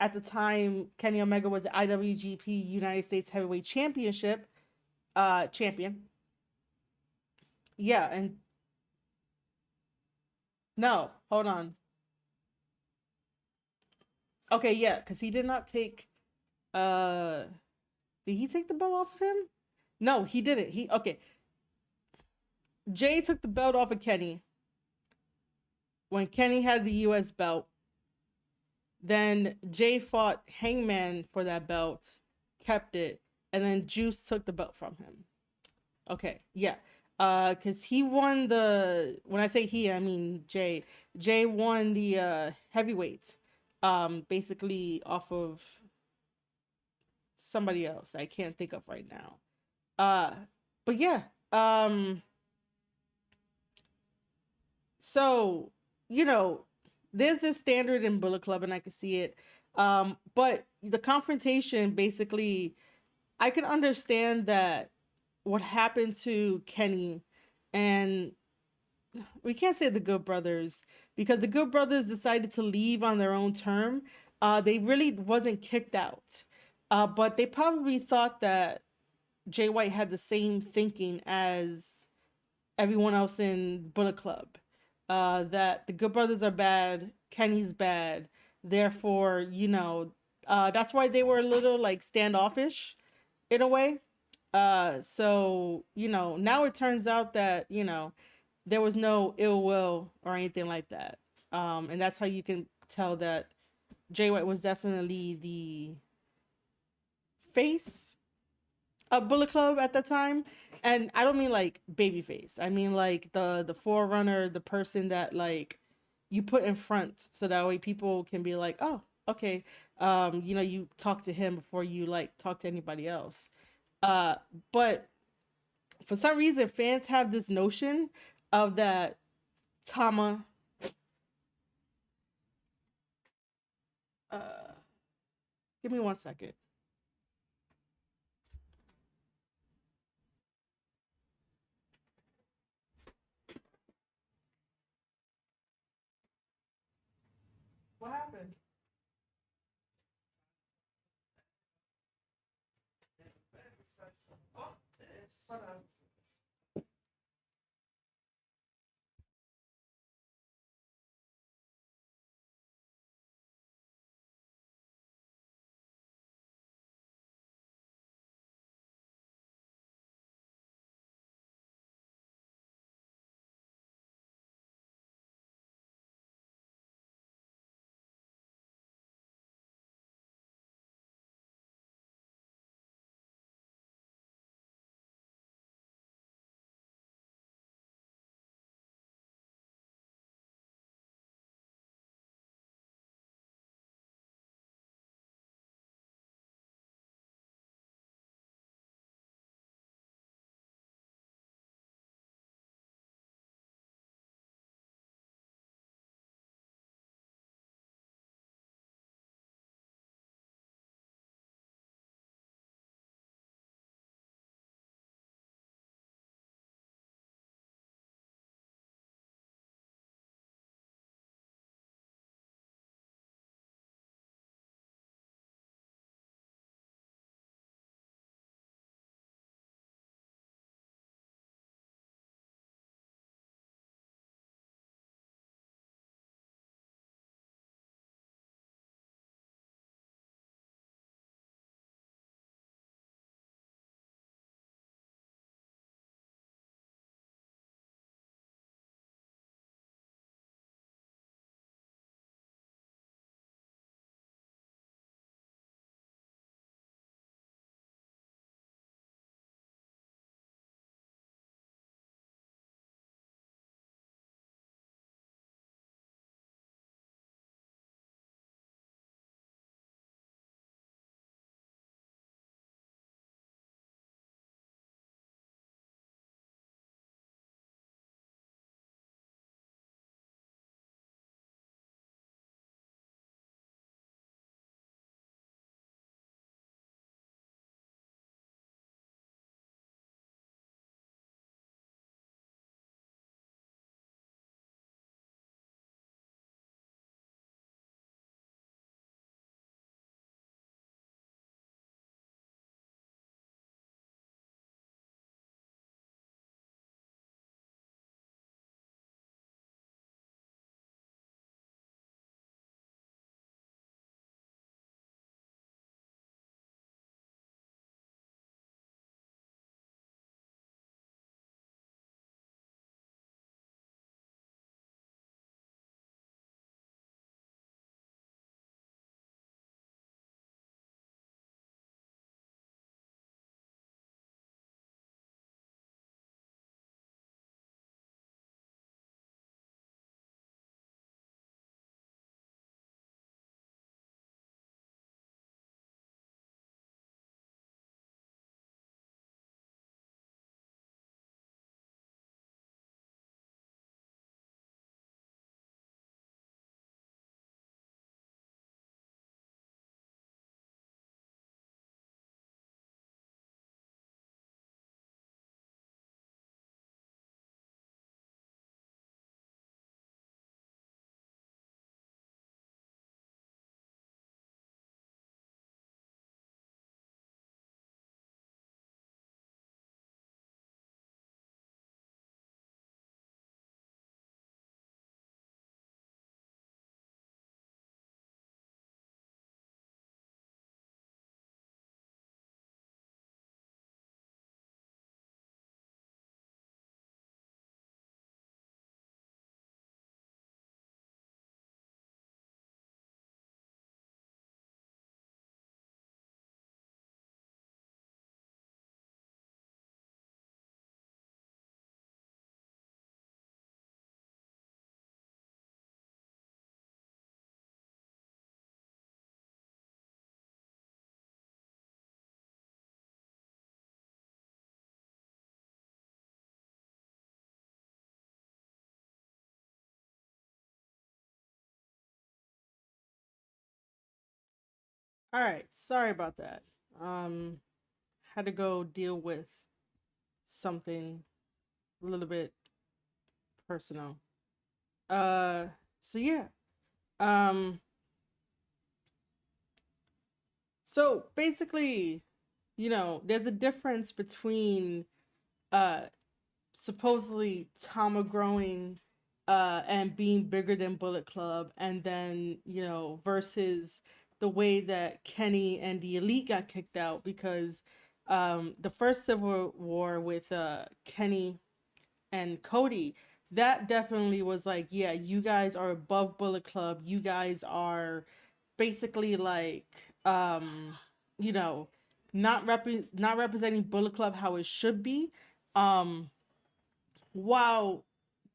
At the time, Kenny Omega was the IWGP United States Heavyweight Championship champion. Yeah, and no, hold on. Okay, yeah, because he did not take. Did he take the belt off of him? No, he didn't. Okay. Jay took the belt off of Kenny when Kenny had the U.S. belt. Then Jay fought Hangman for that belt, kept it, and then Juice took the belt from him. Okay, yeah. Because he won the, when I say he, I mean Jay. Jay won the heavyweight, basically off of somebody else I can't think of right now. But yeah, so, you know, there's this standard in Bullet Club and I can see it. But the confrontation, basically, I can understand that what happened to Kenny, and we can't say the Good Brothers, because the Good Brothers decided to leave on their own term. They really wasn't kicked out. But they probably thought that Jay White had the same thinking as everyone else in Bullet Club. That the Good Brothers are bad, Kenny's bad, therefore, you know, that's why they were a little like standoffish in a way. So, you know, now it turns out that, you know, there was no ill will or anything like that. And that's how you can tell that Jay White was definitely the face of Bullet Club at that time. And I don't mean like babyface. I mean like the forerunner, the person that like you put in front, so that way people can be like, oh, okay, you know, you talk to him before you like talk to anybody else. But for some reason, fans have this notion of that Tama. Give me 1 second. What happened? Hold on. All right, sorry about that. Um, had to go deal with something a little bit personal. Uh, so yeah. Um, so basically, there's a difference between uh supposedly Tama growing and being bigger than Bullet Club, and then versus the way that Kenny and the Elite got kicked out, because the first Civil War with Kenny and Cody, that definitely was like, yeah, you guys are above Bullet Club, you guys are basically like you know not representing Bullet Club how it should be. um while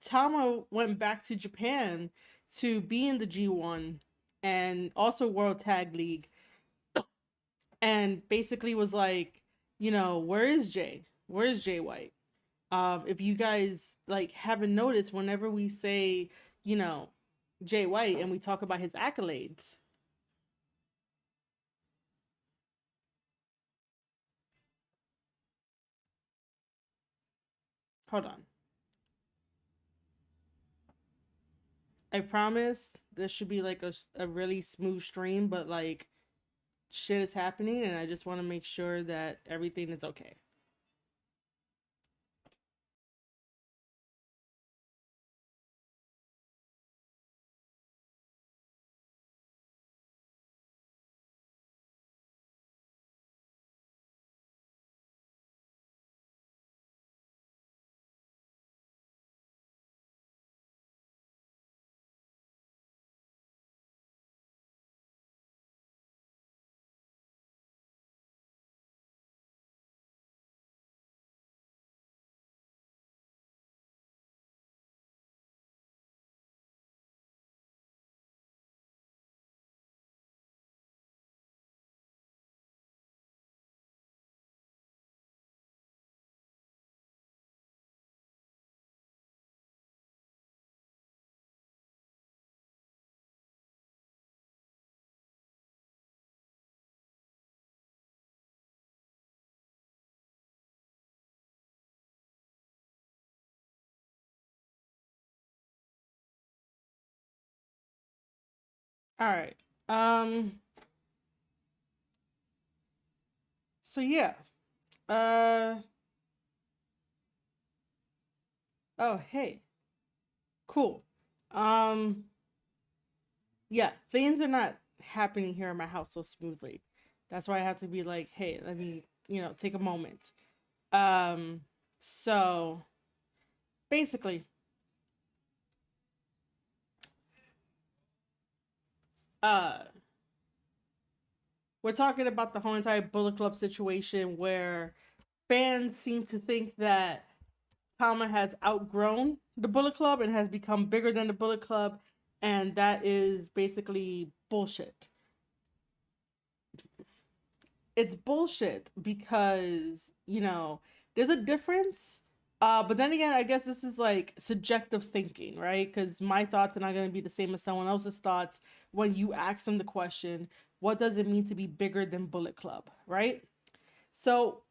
Tama went back to Japan to be in the G1 and also World Tag League, and basically was like, where is Jay? Where is Jay White? If you guys like haven't noticed, whenever we say, you know, Jay White and we talk about his accolades, hold on. I promise this should be like a really smooth stream, but like shit is happening and I just want to make sure that everything is okay. All right. Um so yeah. Uh oh, hey. Cool. Um yeah, things are not happening here in my house so smoothly. That's why I have to be like, hey, let me, take a moment. Um so basically, uh we're talking about the whole entire Bullet Club situation where fans seem to think that Tama has outgrown the Bullet Club and has become bigger than the Bullet Club, and that is basically bullshit. It's bullshit because, there's a difference. But then again, I guess this is like subjective thinking, right? Because my thoughts are not going to be the same as someone else's thoughts when you ask them the question, what does it mean to be bigger than Bullet Club, right? So,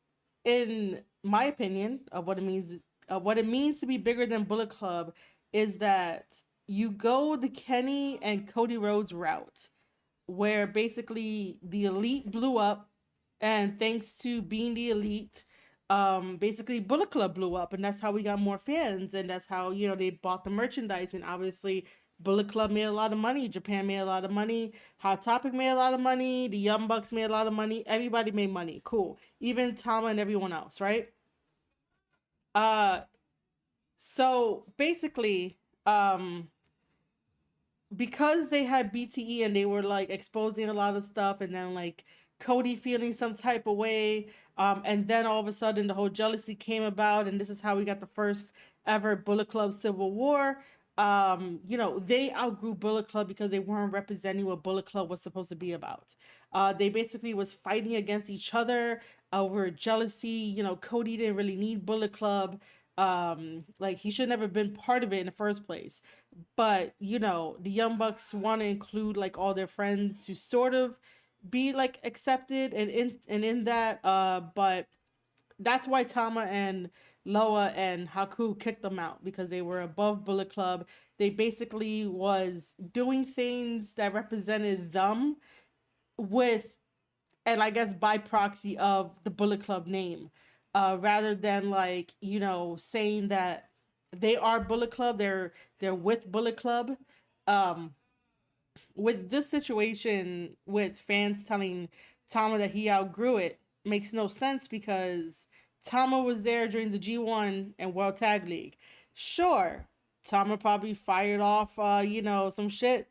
in my opinion of what it means to be bigger than Bullet Club is that you go the Kenny and Cody Rhodes route, where basically the Elite blew up, and thanks to being the Elite, basically Bullet Club blew up, and that's how we got more fans, and that's how they bought the merchandise, and obviously Bullet Club made a lot of money, Japan made a lot of money, Hot Topic made a lot of money, the Young Bucks made a lot of money, everybody made money, cool, even Tama and everyone else, right? uh so basically, um because they had BTE and they were like exposing a lot of stuff, and then like Cody feeling some type of way, and then all of a sudden the whole jealousy came about, and this is how we got the first ever Bullet Club Civil War. They outgrew Bullet Club because they weren't representing what Bullet Club was supposed to be about. They basically was fighting against each other over jealousy. Cody didn't really need Bullet Club. Like he should never been part of it in the first place, but the Young Bucks want to include like all their friends to sort of be like accepted and in that, but that's why Tama and Loa and Haku kicked them out, because they were above Bullet Club. They basically was doing things that represented them with, and I guess by proxy of the Bullet Club name, rather than like, you know, saying that they are Bullet Club, they're with Bullet Club. Um, with this situation with fans telling Tama that he outgrew it makes no sense, because Tama was there during the G1 and World Tag League. Sure, Tama probably fired off, you know, some shit,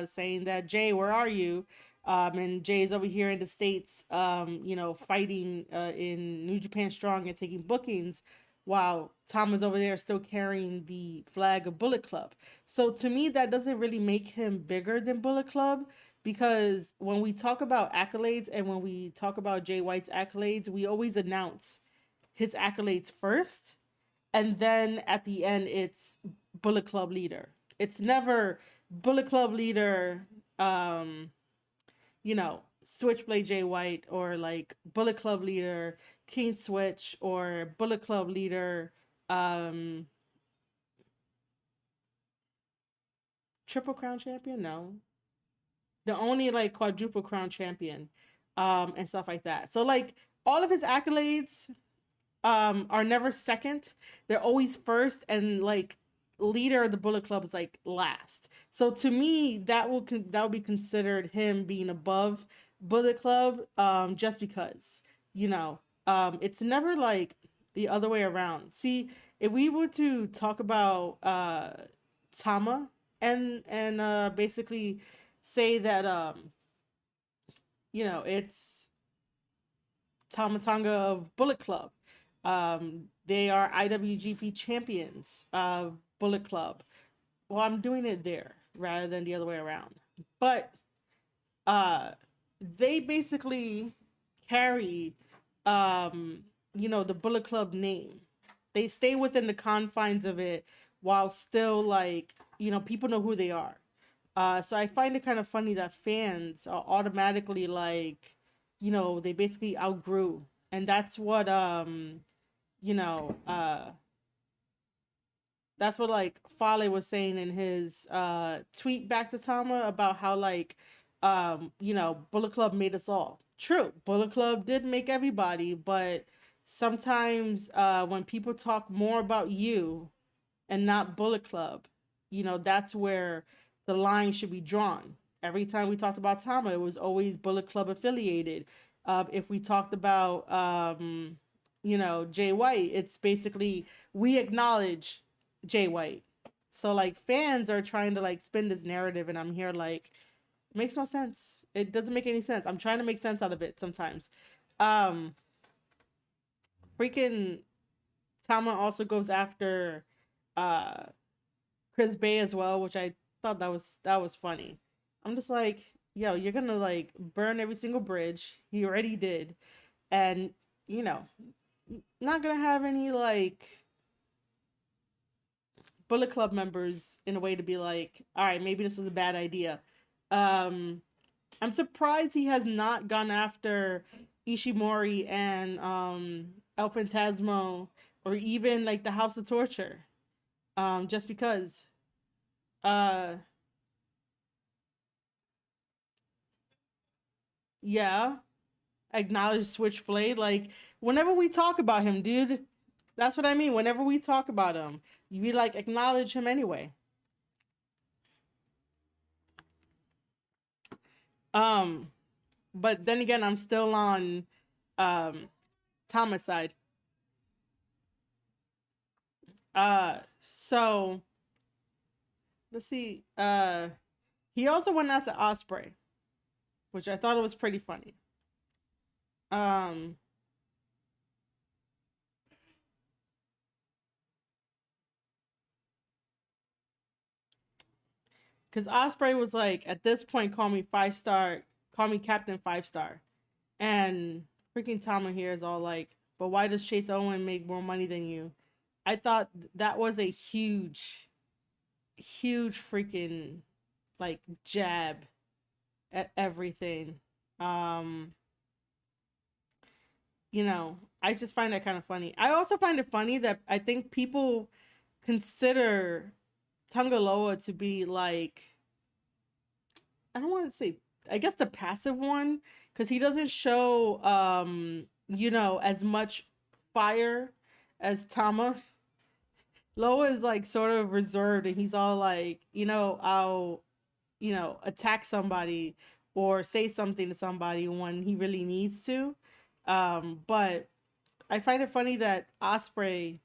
saying that, Jay, where are you? And Jay's over here in the States, you know, fighting in New Japan Strong and taking bookings, while Tom is over there still carrying the flag of Bullet Club. So to me, that doesn't really make him bigger than Bullet Club, because when we talk about accolades and when we talk about Jay White's accolades, we always announce his accolades first, and then at the end it's Bullet Club leader. It's never Bullet Club leader, you know, Switchblade Jay White, or like Bullet Club leader King Switch, or Bullet Club leader Triple Crown champion. No, the only like quadruple crown champion, and stuff like that. So like all of his accolades are never second, they're always first, and like leader of the Bullet Club is like last. So to me, that will be considered him being above Bullet Club, just because, you know, it's never like the other way around. See, if we were to talk about Tama and basically say that, you know, it's Tama Tonga of Bullet Club. They are IWGP champions of Bullet Club. Well, I'm doing it there rather than the other way around. But they basically carry, you know, the Bullet Club name. They stay within the confines of it while still, like, you know, people know who they are. So I find it kind of funny that fans are automatically like, you know, they basically outgrew. And that's what, you know, that's what like Fale was saying in his tweet back to Tama about how like, you know, Bullet Club made us all. True, Bullet Club did make everybody, but sometimes when people talk more about you and not Bullet Club, you know, that's where the line should be drawn. Every time we talked about Tama, it was always Bullet Club affiliated. If we talked about, you know, Jay White, it's basically we acknowledge Jay White. So like fans are trying to like spin this narrative, and I'm here like, it makes no sense. It doesn't make any sense. I'm trying to make sense out of it sometimes. Freaking Tama also goes after Chris Bay as well, which I thought that was funny. I'm just like, yo, you're gonna like burn every single bridge. He already did, and you know, not gonna have any like Bullet Club members in a way to be like, all right, maybe this was a bad idea. I'm surprised he has not gone after Ishimori and El Phantasmo, or even like the House of Torture. Just because. Yeah, acknowledge Switchblade. Like, whenever we talk about him, dude, that's what I mean. Whenever we talk about him, you be like, acknowledge him anyway. But then again, I'm still on Thomas' side. So let's see. He also went after Osprey, which I thought it was pretty funny. Because Osprey was like, at this point, call me 5-star, call me Captain 5-star. And freaking Tama here is all like, but why does Chase Owen make more money than you? I thought that was a huge freaking like jab at everything. Um, you know, I just find that kind of funny. I also find it funny that I think people consider Tungaloa to be like, I don't want to say, I guess the passive one, because he doesn't show you know, as much fire as Tama. Loa is like sort of reserved, and he's all like, you know, I'll, you know, attack somebody or say something to somebody when he really needs to. But I find it funny that Osprey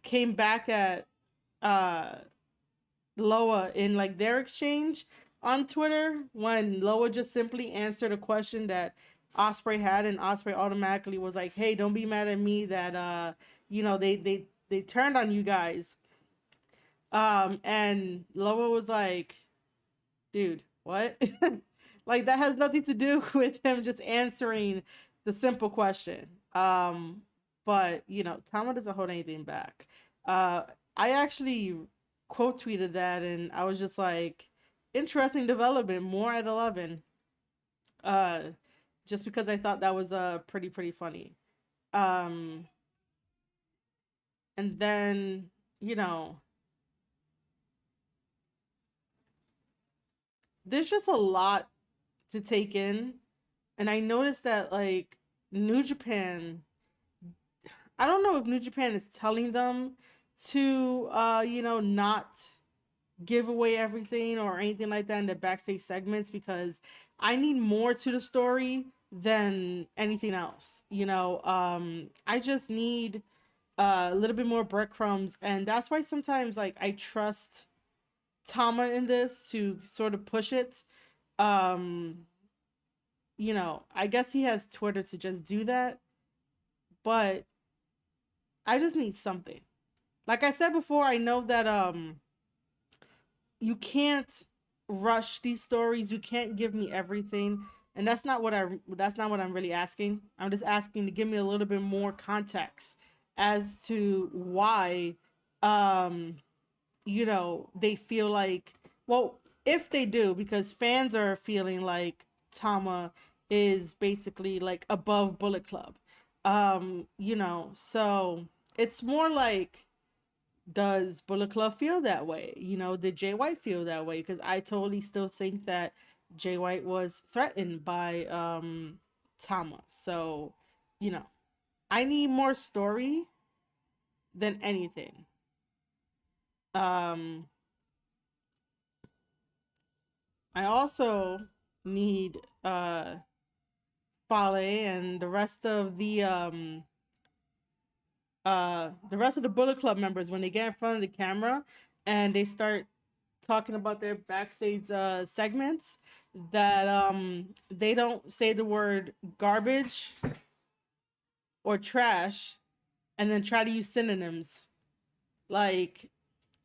came back at uh Loa in like their exchange on Twitter when Loa just simply answered a question that Osprey had, and Osprey automatically was like, "Hey, don't be mad at me that you know, they turned on you guys." And Loa was like, "Dude, what?" Like that has nothing to do with him just answering the simple question. But you know, Tama doesn't hold anything back. I actually quote tweeted that, and I was just like, interesting development, more at 11. Uh, just because I thought that was pretty funny. Um, and then you know, there's just a lot to take in, and I noticed that like New Japan, I don't know if New Japan is telling them to you know, not give away everything or anything like that in the backstage segments, because I need more to the story than anything else. You know, I just need a little bit more breadcrumbs, and that's why sometimes like I trust Tama in this to sort of push it. Um, you know, I guess he has Twitter to just do that, but I just need something. Like I said before, I know that you can't rush these stories. You can't give me everything. And that's not what I'm really asking. I'm just asking to give me a little bit more context as to why you know, they feel like, well, if they do, because fans are feeling like Tama is basically like above Bullet Club. You know, so it's more like, does Bullet Club feel that way? You know, did Jay White feel that way? Because I totally still think that Jay White was threatened by Tama. So, you know, I need more story than anything. Um, I also need Fale and the rest of the Bullet Club members, when they get in front of the camera and they start talking about their backstage segments, that they don't say the word garbage or trash and then try to use synonyms. Like,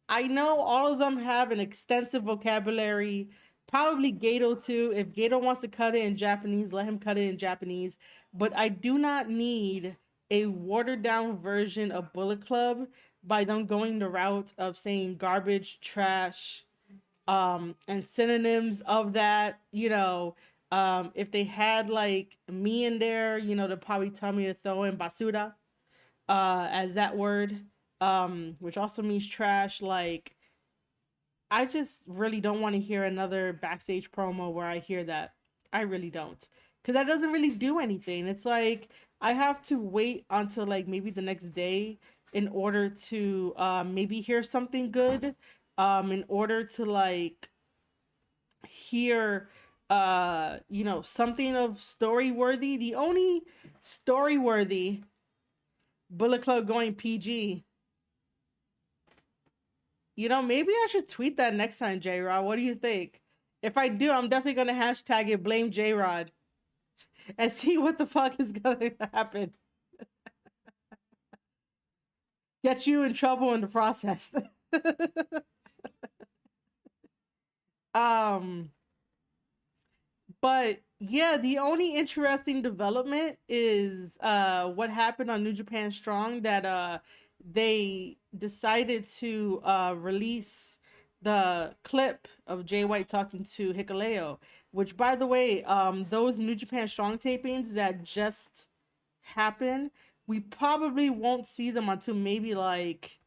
I know all of them have an extensive vocabulary. Probably Gato too. If Gato wants to cut it in Japanese, let him cut it in Japanese. But I do not need a watered down version of Bullet Club by them going the route of saying garbage, trash, and synonyms of that. You know, if they had like me in there, you know, they'd probably tell me to throw in basura as that word, which also means trash. Like, I just really don't want to hear another backstage promo where I hear that. I really don't. Because that doesn't really do anything. It's like I have to wait until like maybe the next day in order to maybe hear something good. In order to like hear you know, something of story worthy. The only story worthy Bullet Club going PG. You know, maybe I should tweet that next time, J-Rod. What do you think? If I do, I'm definitely going to hashtag it, blame J-Rod, and see what the fuck is going to happen. Get you in trouble in the process. But yeah, the only interesting development is what happened on New Japan Strong, that they decided to release the clip of Jay White talking to Hikuleo. which by the way, those New Japan Strong tapings that just happened, we probably won't see them until maybe like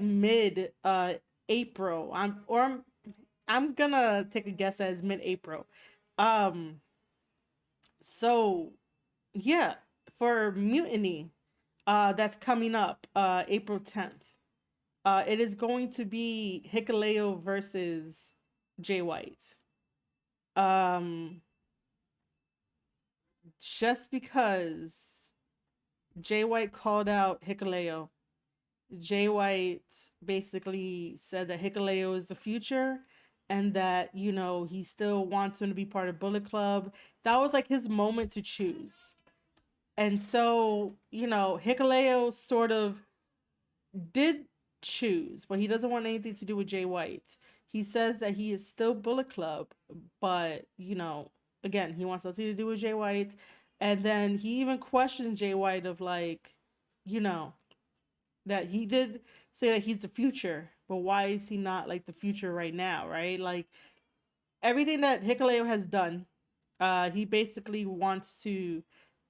mid April. I'm gonna take a guess as mid-April. Um, so yeah, for Mutiny, that's coming up, April 10th. It is going to be Hikuleo versus Jay White. Just because Jay White called out Hikuleo, Jay White basically said that Hikuleo is the future and that, you know, he still wants him to be part of Bullet Club. That was like his moment to choose. And so, you know, Hikuleo sort of did choose, but he doesn't want anything to do with Jay White. He says that he is still Bullet Club, but, you know, again, he wants nothing to do with Jay White. And then he even questioned Jay White of like, you know, that he did say that he's the future, but why is he not like the future right now, right? Like everything that Hikuleo has done, he basically wants to,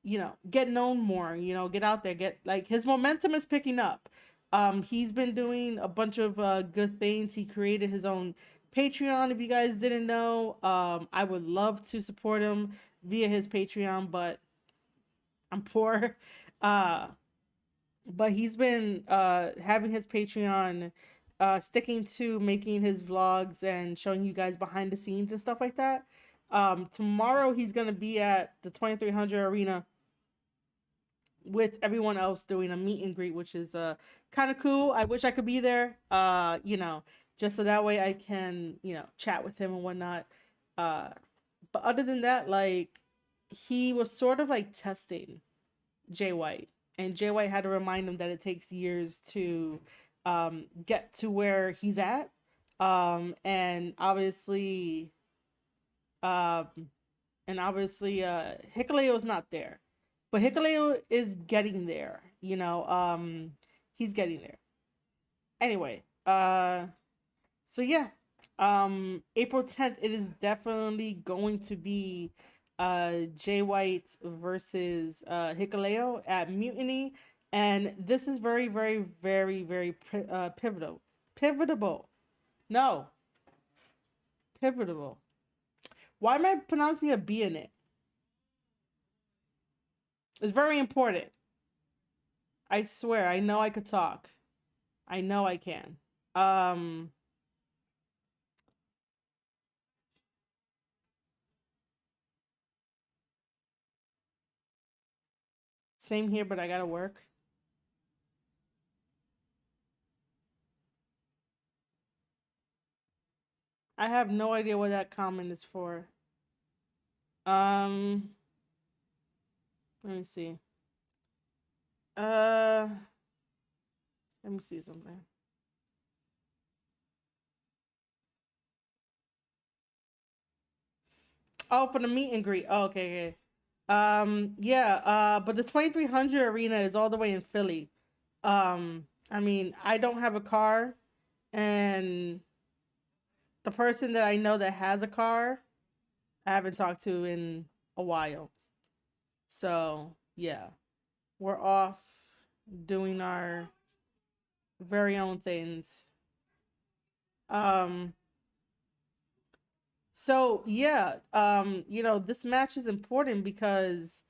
you know, get known more, you know, get out there, get like his momentum is picking up. He's been doing a bunch of good things. He created his own Patreon, if you guys didn't know. I would love to support him via his Patreon, but I'm poor. But he's been having his Patreon, sticking to making his vlogs and showing you guys behind the scenes and stuff like that. Tomorrow he's going to be at the 2300 Arena with everyone else doing a meet and greet, which is kind of cool. I wish I could be there, you know, just so that way I can, you know, chat with him and whatnot. But other than that, like, he was sort of like testing Jay White. And Jay White had to remind him that it takes years to get to where he's at. And obviously, Hikuleo is not there. But Hikuleo is getting there, you know, he's getting there. Anyway, so yeah, April 10th, it is definitely going to be Jay White versus Hikuleo at Mutiny, and this is very, very, very, very pivotal. No, pivotal. Why am I pronouncing a B in it? It's very important. I swear, I know I could talk. I know I can. Same here, but I gotta work. I have no idea what that comment is for. Let me see. Let me see something. Oh, for the meet and greet. Oh, okay. Yeah, but the 2300 Arena is all the way in Philly. I mean, I don't have a car, and the person that I know that has a car, I haven't talked to in a while. So, yeah, we're off doing our very own things. So yeah, you know, this match is important because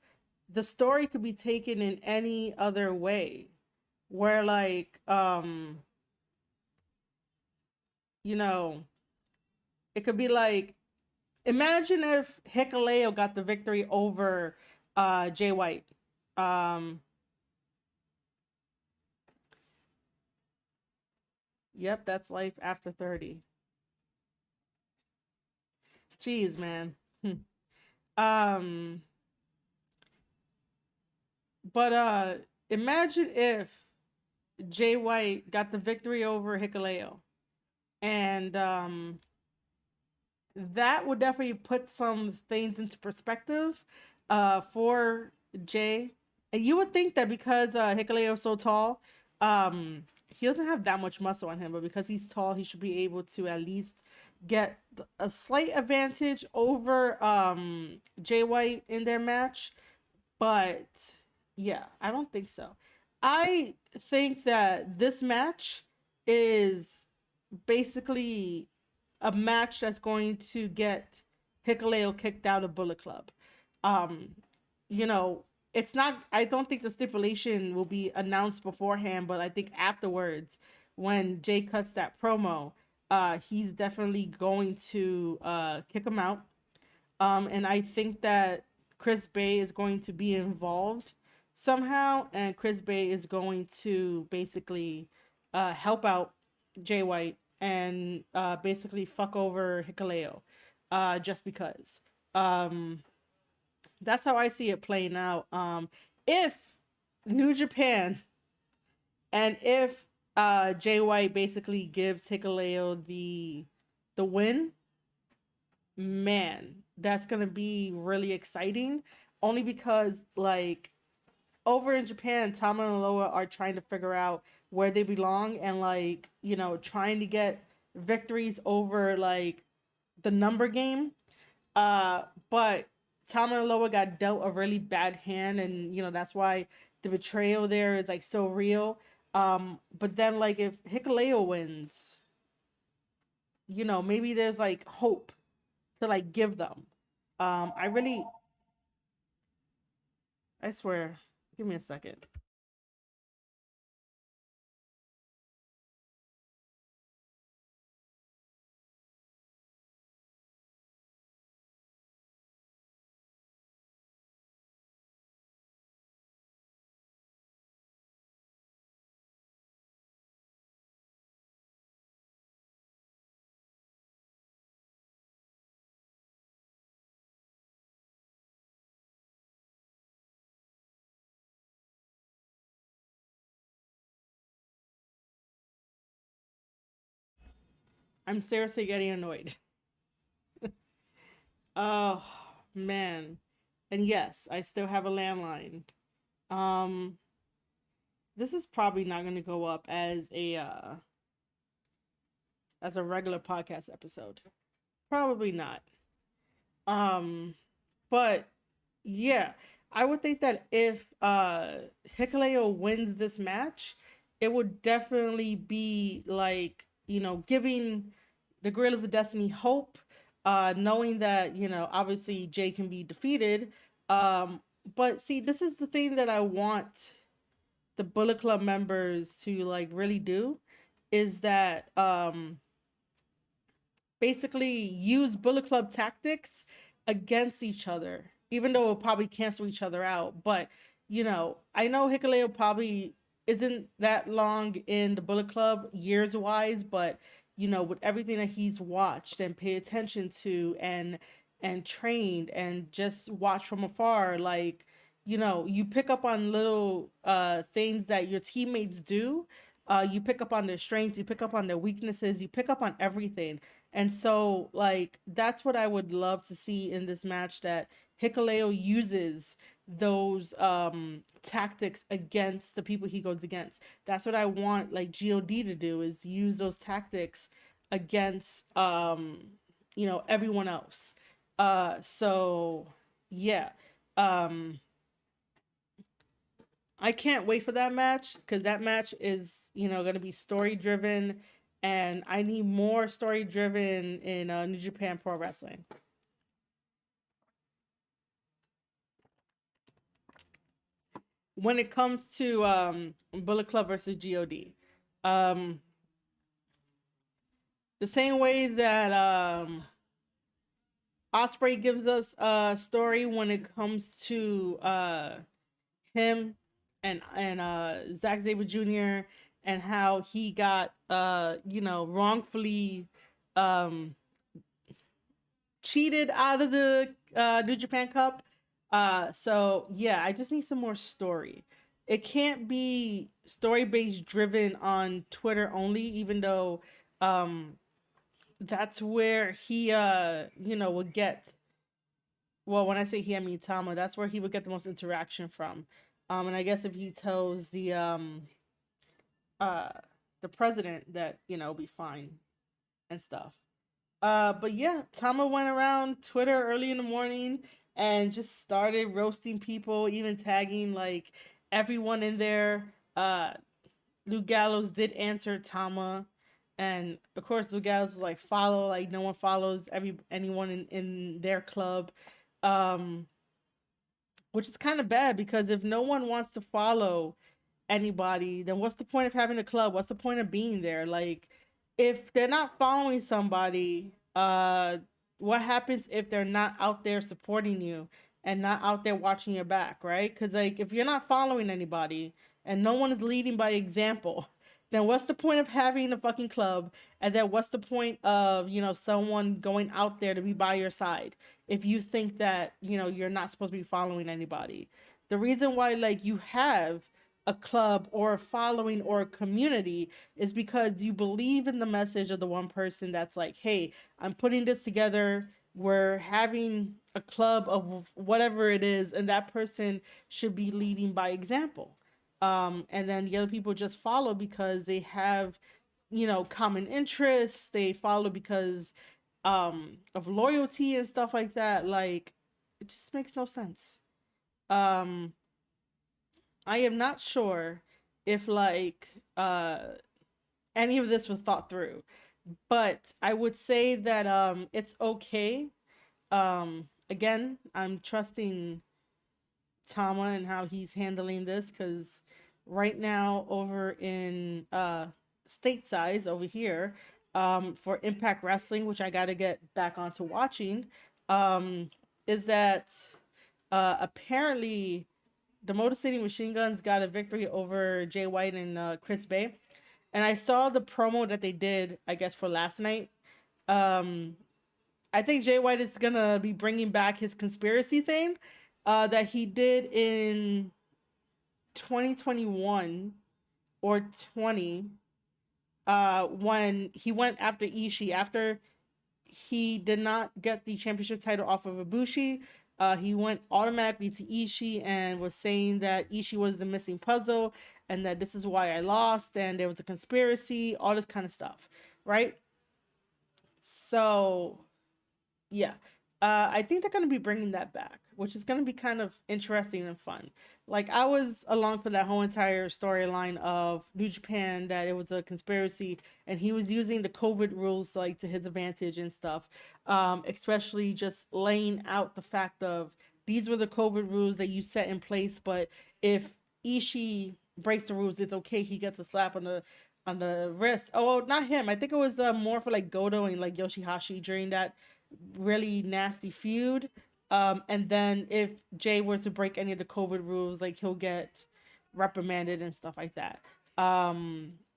the story could be taken in any other way. Where like, you know, it could be like, imagine if Hikuleo got the victory over Jay White. Yep, that's life after 30. Jeez, man. Um, but imagine if Jay White got the victory over Hikuleo. And that would definitely put some things into perspective for Jay. And you would think that because Hikuleo is so tall, he doesn't have that much muscle on him, but because he's tall, he should be able to at least get a slight advantage over Jay White in their match, but yeah, I don't think so. I think that this match is basically a match that's going to get Hikuleo kicked out of Bullet Club. Um, you know, it's not, I don't think the stipulation will be announced beforehand, but I think afterwards, when Jay cuts that promo, he's definitely going to kick him out. And I think that Chris Bay is going to be involved somehow, and Chris Bay is going to basically help out Jay White and basically fuck over Hikuleo just because. That's how I see it playing out. If New Japan and if Jay White basically gives Hikuleo the win, man, that's gonna be really exciting. Only because like over in Japan, Tama and Loa are trying to figure out where they belong and like, you know, trying to get victories over like the number game. But Tama and Loa got dealt a really bad hand, and you know, that's why the betrayal there is like so real. But then like if Hikuleo wins, you know, maybe there's like hope to like give them. I really, I swear, give me a second. I'm seriously getting annoyed. Oh man. And yes, I still have a landline. Um this is probably not going to go up as a regular podcast episode. Probably not. Um but yeah, I would think that if Hikuleo wins this match, it would definitely be like, you know, giving the Gorillas of Destiny hope, knowing that, you know, obviously Jay can be defeated. But see, this is the thing that I want the Bullet Club members to like really do is that basically use Bullet Club tactics against each other, even though it'll probably cancel each other out. But, you know, I know Hikuleo probably isn't that long in the Bullet Club years wise, but, you know, with everything that he's watched and paid attention to and trained and just watched from afar, like, you know, you pick up on little things that your teammates do. You pick up on their strengths, you pick up on their weaknesses, you pick up on everything. And so, like, that's what I would love to see in this match, that Hikuleo uses those tactics against the people he goes against. That's what I want, like, God to do, is use those tactics against, you know, everyone else. So, yeah. Um, I can't wait for that match because that match is, you know, going to be story driven, and I need more story driven in New Japan Pro Wrestling. When it comes to Bullet Club versus God, um, the same way that Osprey gives us a story when it comes to him and Zack Sabre Jr. and how he got you know, wrongfully um cheated out of the New Japan Cup. So yeah, I just need some more story. It can't be story based driven on Twitter only, even though that's where he you know, would get, well, when I say he, I mean Tama, that's where he would get the most interaction from. And I guess if he tells uh the president that, you know, it'll be fine and stuff. But yeah, Tama went around Twitter early in the morning and just started roasting people, even tagging like everyone in there. Luke Gallows did answer Tama, and of course Luke Gallows was like follow, like no one follows anyone in their club, um, which is kind of bad because if no one wants to follow anybody, then what's the point of having a club? What's the point of being there? Like, if they're not following somebody, what happens if they're not out there supporting you and not out there watching your back, right? Because like, if you're not following anybody and no one is leading by example, then what's the point of having a fucking club? And then what's the point of, someone going out there to be by your side if you think that, you're not supposed to be following anybody? The reason why, like, you have a club or a following or a community is because you believe in the message of the one person that's like, hey, I'm putting this together. We're having a club of whatever it is, and that person should be leading by example. And then the other people just follow because they have, common interests. They follow because of loyalty and stuff like that. Like, it just makes no sense. Um, I am not sure if like any of this was thought through, but I would say that it's okay. Again, I'm trusting Tama and how he's handling this cuz right now over in stateside over here for Impact Wrestling, which I got to get back onto watching, um is that apparently the Motor City Machine Guns got a victory over Jay White and Chris Bay. And I saw the promo that they did, I guess, for last night. Um, I think Jay White is going to be bringing back his conspiracy thing that he did in 2021 or 20 when he went after Ishii. After he did not get the championship title off of Ibushi. He went automatically to Ishii and was saying that Ishii was the missing puzzle and that this is why I lost and there was a conspiracy, all this kind of stuff, right? So yeah. I think they're going to be bringing that back, which is going to be kind of interesting and fun. Like, I was along for that whole entire storyline of New Japan, that it was a conspiracy, and he was using the COVID rules, like, to his advantage and stuff. Especially just laying out the fact of these were the COVID rules that you set in place, but if Ishii breaks the rules, it's okay. He gets a slap on the wrist. Oh, not him. I think it was more for like Goto and like Yoshihashi during that really nasty feud. And then if Jay were to break any of the COVID rules, like he'll get reprimanded and stuff like that.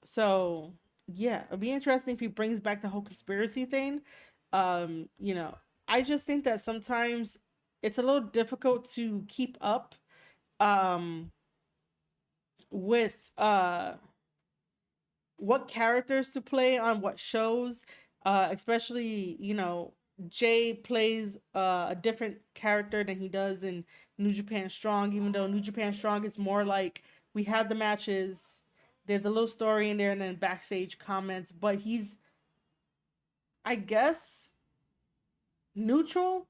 So yeah, it'll be interesting if he brings back the whole conspiracy thing. You know, I just think that sometimes it's a little difficult to keep up um with what characters to play on what shows, especially, you know, Jay plays a different character than he does in New Japan Strong, even though New Japan Strong is more like we have the matches, there's a little story in there and then backstage comments, but he's, I guess, neutral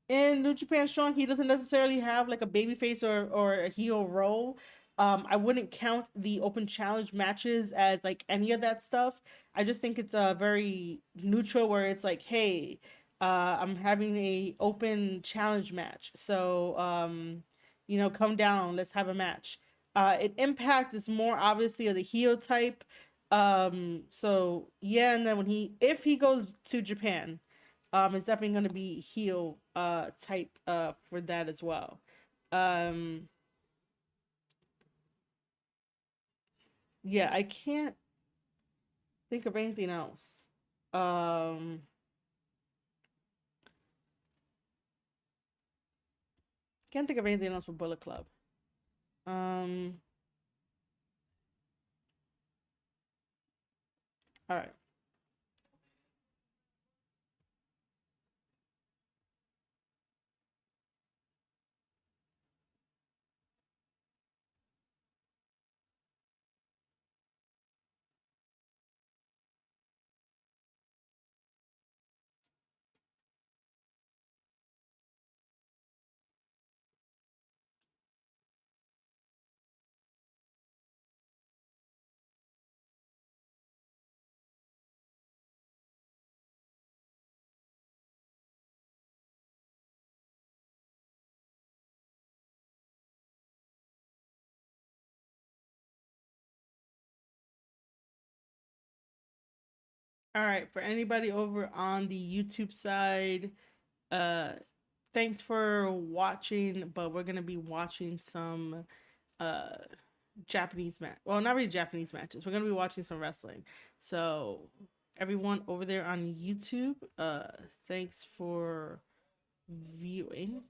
in New Japan Strong. He doesn't necessarily have like a babyface or a heel role. I wouldn't count the open challenge matches as like any of that stuff. I just think it's a very neutral where it's like, hey, I'm having a open challenge match, so you know, come down, let's have a match. Impact is more obviously of the heel type. So yeah, and then if he goes to Japan, it's definitely going to be heel type for that as well. Um, yeah, I can't think of anything else. Um, can't think of anything else for Bullet Club. Um, all right. All right, for anybody over on the YouTube side, thanks for watching, but we're gonna be watching some Japanese match. Well, not really Japanese matches. We're gonna be watching some wrestling. So everyone over there on YouTube, thanks for viewing.